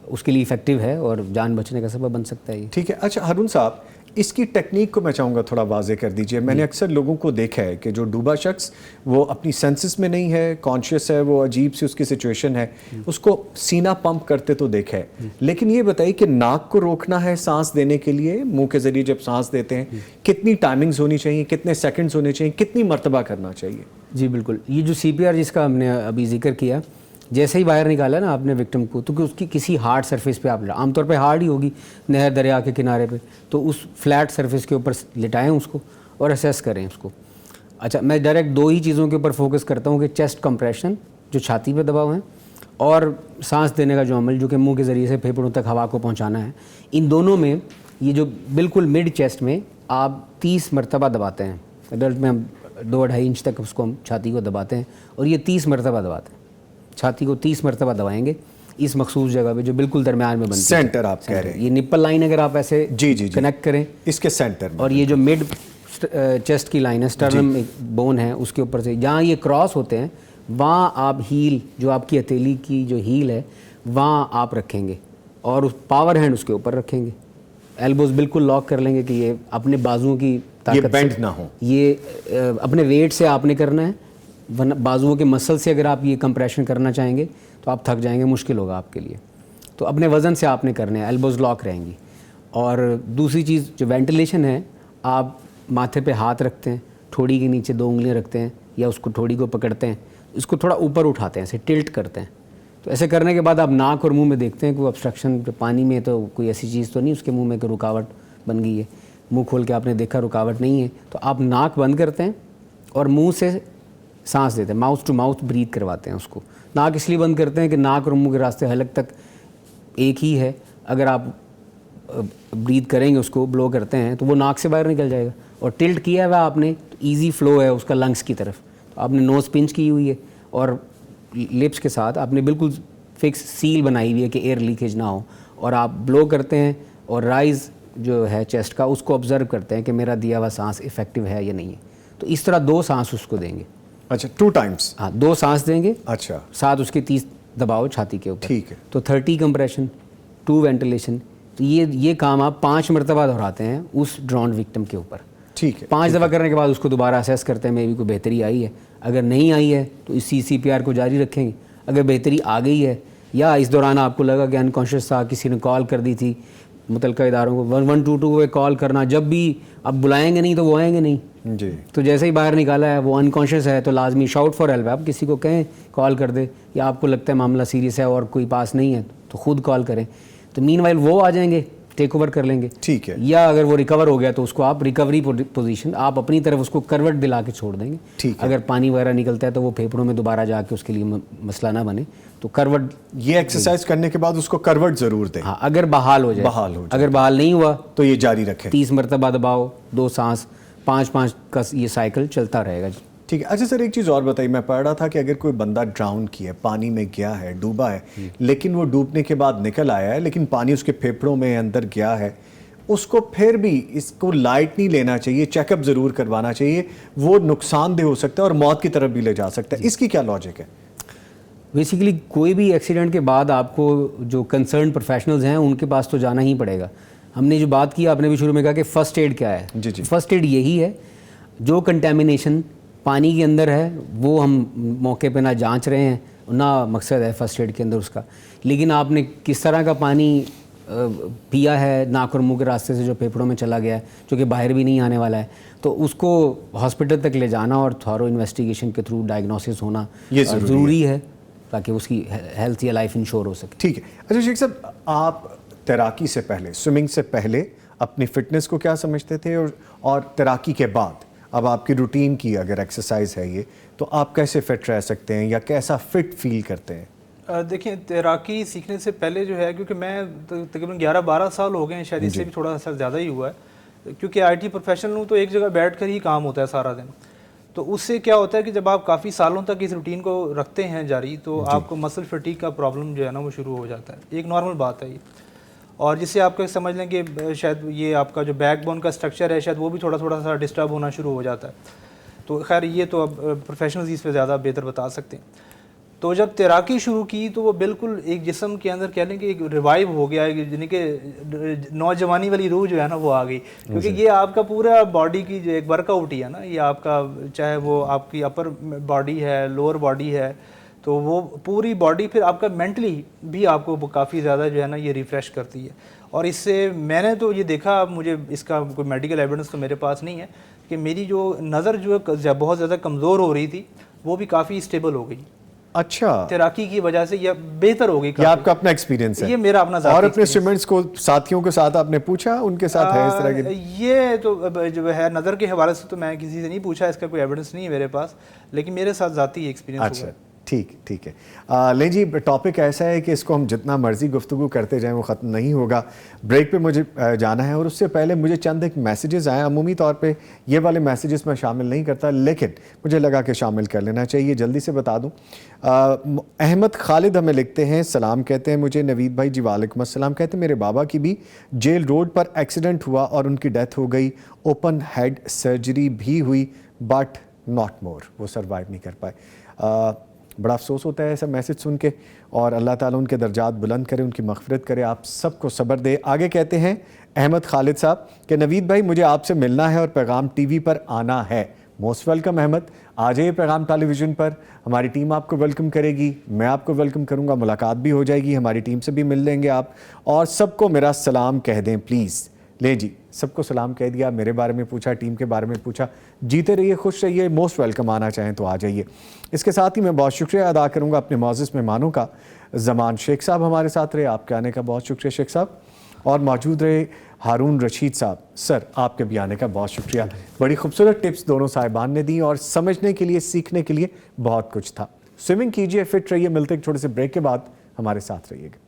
اس کے لیے افیکٹو ہے اور جان بچنے کا سبب بن سکتا ہے. ٹھیک ہے. اچھا ہارون صاحب، اس کی ٹیکنیک کو میں چاہوں گا تھوڑا واضح کر دیجئے. میں نے اکثر لوگوں کو دیکھا ہے کہ جو ڈوبا شخص وہ اپنی سینسز میں نہیں ہے، کانشیس ہے، وہ عجیب سی اس کی سچویشن ہے، اس کو سینہ پمپ کرتے تو دیکھا ہے. لیکن یہ بتائیے کہ ناک کو روکنا ہے سانس دینے کے لیے، منہ کے ذریعے جب سانس دیتے ہیں کتنی ٹائمنگز ہونی چاہیے، کتنے سیکنڈز ہونے چاہیے، کتنی مرتبہ کرنا چاہیے؟ جی بالکل. یہ جو CPR جس کا ہم نے ابھی ذکر کیا، جیسے ہی باہر نکالا نا آپ نے وکٹم کو، تو کہ اس کی کسی ہارڈ سرفیس پہ آپ عام طور پہ ہارڈ ہی ہوگی نہر دریا کے کنارے پہ، تو اس فلیٹ سرفیس کے اوپر لٹائیں اس کو اور اسیس کریں اس کو. اچھا میں ڈائریکٹ دو ہی چیزوں کے اوپر فوکس کرتا ہوں کہ چیسٹ کمپریشن جو چھاتی پہ دباؤ ہیں اور سانس دینے کا جو عمل جو کہ منہ کے ذریعے سے پھیپھڑوں تک ہوا کو پہنچانا ہے. ان دونوں میں یہ جو بالکل مڈ چیسٹ میں آپ 30 مرتبہ دباتے ہیں. ایڈلٹ میں ہم 2-2.5 انچ تک اس کو ہم چھاتی کو دباتے ہیں اور یہ 30 مرتبہ دباتے ہیں. چھاتی کو 30 مرتبہ دبائیں گے اس مخصوص جگہ پہ جو بالکل درمیان میں بنتی ہے. سینٹر آپ کہہ رہے ہیں. یہ نپل لائن اگر آپ ایسے کنیکٹ کریں اس کے سینٹر میں، اور یہ جو مڈ چیسٹ کی لائن ہے، سٹرنم ایک بون ہے، اس کے اوپر سے جہاں یہ کراس ہوتے ہیں وہاں آپ ہیل جو آپ کی ہتھیلی کی جو ہیل ہے وہاں آپ رکھیں گے اور اس پاور ہینڈ اس کے اوپر رکھیں گے. ایلبوز بالکل لاک کر لیں گے کہ یہ اپنے بازوؤں کی طاقت سے بینڈ نہ ہو. یہ اپنے ویٹ سے آپ نے کرنا ہے، ورنہ بازوؤں کے مسل سے اگر آپ یہ کمپریشن کرنا چاہیں گے تو آپ تھک جائیں گے، مشکل ہوگا آپ کے لیے. تو اپنے وزن سے آپ نے کرنا ہے، ایلبوز لاک رہیں گی. اور دوسری چیز جو وینٹیلیشن ہے، آپ ماتھے پہ ہاتھ رکھتے ہیں، ٹھوڑی کے نیچے 2 انگلیاں رکھتے ہیں یا اس کو ٹھوڑی کو پکڑتے ہیں، اس کو تھوڑا اوپر اٹھاتے ہیں، ایسے ٹلٹ کرتے ہیں. تو ایسے کرنے کے بعد آپ ناک اور منہ میں دیکھتے ہیں کہ وہ ابسٹرکشن پانی میں تو کوئی ایسی چیز تو نہیں اس کے منہ میں کہ رکاوٹ بن گئی ہے. منہ کھول کے آپ نے دیکھا رکاوٹ نہیں ہے، تو آپ ناک بند کرتے ہیں اور منہ سے سانس دیتے ہیں، ماؤتھ ٹو ماؤتھ بریتھ کرواتے ہیں اس کو. ناک اس لیے بند کرتے ہیں کہ ناک اور منہ کے راستے حلق تک ایک ہی ہے. اگر آپ بریتھ کریں گے، اس کو بلو کرتے ہیں تو وہ ناک سے باہر نکل جائے گا. اور ٹلٹ کیا ہوا آپ نے تو ایزی فلو ہے اس کا لنگس کی طرف. تو آپ نے نوز پنچ کی ہوئی ہے اور لپس کے ساتھ آپ نے بالکل فکس سیل بنائی ہوئی ہے کہ ایئر لیکیج نہ ہو، اور آپ بلو کرتے ہیں اور رائز جو ہے چیسٹ کا اس کو آبزرو کرتے ہیں کہ میرا دیا ہوا سانس افیکٹو ہے یا نہیں ہے. تو اس طرح 2 سانس اس کو دیں گے. اچھا 2 ٹائمز؟ ہاں 2 سانس دیں گے. اچھا. ساتھ اس کے 30 دباؤ چھاتی کے اوپر. ٹھیک ہے. تو 30 کمپریشن، 2 وینٹیلیشن. تو یہ کام آپ 5 مرتبہ دہراتے ہیں اس ڈرون وکٹم کے اوپر. ٹھیک ہے. 5 دفعہ کرنے کے بعد اس کو دوبارہ اسیس کرتے ہیں میں بھی کوئی بہتری آئی ہے. اگر نہیں آئی ہے تو اس CPR کو جاری رکھیں گے. اگر بہتری آ گئی ہے یا اس دوران آپ کو لگا کہ انکانشیس تھا، کسی نے کال کر دی تھی متعلقہ اداروں کو، 1122 کو کال کرنا، جب بھی آپ بلائیں گے نہیں تو وہ آئیں گے نہیں. جی. تو جیسے ہی باہر نکالا ہے وہ انکانشیس ہے تو لازمی شاؤٹ فار ہیلپ. آپ کسی کو کہیں کال کر دے، یا آپ کو لگتا ہے معاملہ سیریس ہے اور کوئی پاس نہیں ہے تو خود کال کریں. تو مین وائل وہ آ جائیں گے، ٹیک اوور کر لیں گے. ٹھیک ہے. یا اگر وہ ریکور ہو گیا تو اس کو آپ ریکوری پوزیشن آپ اپنی طرف اس کو کروٹ دلا کے چھوڑ دیں گے. ٹھیک ہے. اگر پانی وغیرہ نکلتا ہے تو وہ پھیپھڑوں میں دوبارہ جا کے اس کے لیے مسئلہ نہ بنے. تو کروٹ یہ ایکسرسائز کرنے کے بعد اس کو کروٹ ضرور دیں. ہاں اگر بحال ہو جائے. اگر بحال نہیں ہوا تو یہ جاری رکھیں. 30 مرتبہ دباؤ، 2 سانس، 5-5 کا یہ سائیکل چلتا رہے گا. ٹھیک ہے. اچھا سر ایک چیز اور بتائیے، میں پڑھ رہا تھا کہ اگر کوئی بندہ ڈراؤن کیا ہے، پانی میں گیا ہے، ڈوبا ہے، لیکن وہ ڈوبنے کے بعد نکل آیا ہے، لیکن پانی اس کے پھیپھڑوں میں اندر گیا ہے، اس کو پھر بھی اس کو لائٹ نہیں لینا چاہیے، چیک اپ ضرور کروانا چاہیے. وہ نقصان دہ ہو سکتا ہے اور موت کی طرف بھی لے جا سکتا ہے. اس کی کیا لاجک ہے؟ بیسیکلی کوئی بھی ایکسیڈنٹ کے بعد آپ کو جو کنسرن پروفیشنلز ہیں ان کے پاس تو جانا ہی پڑے گا. ہم نے جو بات کی، آپ نے بھی شروع میں کہا کہ فرسٹ ایڈ کیا ہے. جی. فرسٹ ایڈ یہی ہے جو کنٹامینیشن پانی کے اندر ہے وہ ہم موقع پہ نہ جانچ رہے ہیں، نہ مقصد ہے فرسٹ ایڈ کے اندر اس کا، لیکن آپ نے کس طرح کا پانی پیا ہے ناک اور منہ کے راستے سے جو پھیپھڑوں میں چلا گیا ہے، جو کہ باہر بھی نہیں آنے والا ہے، تو اس کو ہاسپٹل تک لے جانا اور تھورو انویسٹیگیشن کے تھرو ڈائگنوسس ہونا ضروری ہے تاکہ اس کی ہیلتھ یا لائف انشور ہو سکے. ٹھیک ہے. اچھا شیخ صاحب، آپ تیراکی سے پہلے، سوئمنگ سے پہلے اپنی فٹنس کو کیا سمجھتے تھے، اور تیراکی کے بعد اب آپ کی روٹین کی اگر ایکسرسائز ہے یہ تو آپ کیسے فٹ رہ سکتے ہیں یا کیسا فٹ فیل کرتے ہیں؟ دیکھیں تیراکی سیکھنے سے پہلے جو ہے، کیونکہ میں تقریباً 11-12 سال ہو گئے ہیں، شاید اس سے بھی تھوڑا سا زیادہ ہی ہوا ہے، کیونکہ آئی ٹی پروفیشنل ہوں تو ایک جگہ بیٹھ کر ہی کام ہوتا ہے سارا دن. تو اس سے کیا ہوتا ہے کہ جب آپ کافی سالوں تک اس روٹین کو رکھتے ہیں جاری، تو آپ کو مسل فٹیگ کا پرابلم جو ہے نا وہ شروع ہو جاتا ہے. ایک نارمل بات ہے یہ. اور جس سے آپ کو سمجھ لیں کہ شاید یہ آپ کا جو بیک بون کا اسٹرکچر ہے شاید وہ بھی تھوڑا سا ڈسٹرب ہونا شروع ہو جاتا ہے. تو خیر یہ تو اب پروفیشنلز اس پہ زیادہ بہتر بتا سکتے ہیں. تو جب تیراکی شروع کی تو وہ بالکل ایک جسم کے اندر کہہ لیں کہ ایک ریوائیو ہو گیا ہے، یعنی کہ نوجوانی والی روح جو ہے نا وہ آ گئی، کیونکہ یہ آپ کا پورا باڈی کی جو ایک ورک آؤٹ ہی ہے نا، یہ آپ کا چاہے وہ آپ کی اپر باڈی ہے، لوور باڈی ہے، تو وہ پوری باڈی پھر آپ کا مینٹلی بھی آپ کو کافی زیادہ جو ہے نا یہ ریفریش کرتی ہے. اور اس سے میں نے تو یہ دیکھا، مجھے اس کا کوئی میڈیکل ایویڈنس تو میرے پاس نہیں ہے، کہ میری جو نظر جو بہت زیادہ کمزور ہو رہی تھی وہ بھی کافی اسٹیبل ہو گئی. اچھا، تیراکی کی وجہ سے یہ بہتر ہو گئی. یہ آپ کا اپنا ایکسپیرینس ہے؟ یہ میرا اپنا ذاتی اور اپنے اسٹوڈنٹس کو، ساتھیوں کے ساتھ آپ نے پوچھا ان کے ساتھ ہے اس طرح کی؟ یہ تو جو ہے نظر کے حوالے سے تو میں کسی سے نہیں پوچھا، اس کا کوئی ایویڈنس نہیں ہے میرے پاس، لیکن میرے ساتھ ذاتی ایکسپیرینس ہوا ہے. ٹھیک ہے. لیں جی، ٹاپک ایسا ہے کہ اس کو ہم جتنا مرضی گفتگو کرتے جائیں وہ ختم نہیں ہوگا. بریک پہ مجھے جانا ہے، اور اس سے پہلے مجھے چند ایک میسیجز آئے. عمومی طور پہ یہ والے میسیجز میں شامل نہیں کرتا، لیکن مجھے لگا کہ شامل کر لینا چاہیے. جلدی سے بتا دوں. احمد خالد ہمیں لکھتے ہیں، سلام کہتے ہیں مجھے نوید بھائی. جی وعلیکم السلام. کہتے ہیں میرے بابا کی بھی جیل روڈ پر ایکسیڈنٹ ہوا اور ان کی ڈیتھ ہو گئی. اوپن ہیڈ سرجری بھی ہوئی بٹ ناٹ مور، وہ سروائیو نہیں کر پائے. بڑا افسوس ہوتا ہے ایسا میسج سن کے، اور اللہ تعالیٰ ان کے درجات بلند کرے، ان کی مغفرت کرے، آپ سب کو صبر دے. آگے کہتے ہیں احمد خالد صاحب کہ نوید بھائی مجھے آپ سے ملنا ہے اور پیغام ٹی وی پر آنا ہے. موسٹ ویلکم احمد، آ جائیے پیغام ٹیلی ویژن پر. ہماری ٹیم آپ کو ویلکم کرے گی، میں آپ کو ویلکم کروں گا، ملاقات بھی ہو جائے گی، ہماری ٹیم سے بھی مل لیں گے آپ. اور سب کو میرا سلام کہہ دیں پلیز. لے جی، سب کو سلام کہہ دیا، میرے بارے میں پوچھا، ٹیم کے بارے میں پوچھا. جیتے رہیے، خوش رہیے، موسٹ ویلکم. آنا چاہیں تو آ جائیے. اس کے ساتھ ہی میں بہت شکریہ ادا کروں گا اپنے معزز مہمانوں کا. زمان شیخ صاحب ہمارے ساتھ رہے، آپ کے آنے کا بہت شکریہ شیخ صاحب. اور موجود رہے ہارون رشید صاحب. سر آپ کے بھی آنے کا بہت شکریہ. بڑی خوبصورت ٹپس دونوں صاحبان نے دی، اور سمجھنے کے لیے، سیکھنے کے لیے بہت کچھ تھا. سوئمنگ کیجیے، فٹ رہیے. ملتے ایک چھوٹے سے بریک کے بعد، ہمارے ساتھ رہیے گا.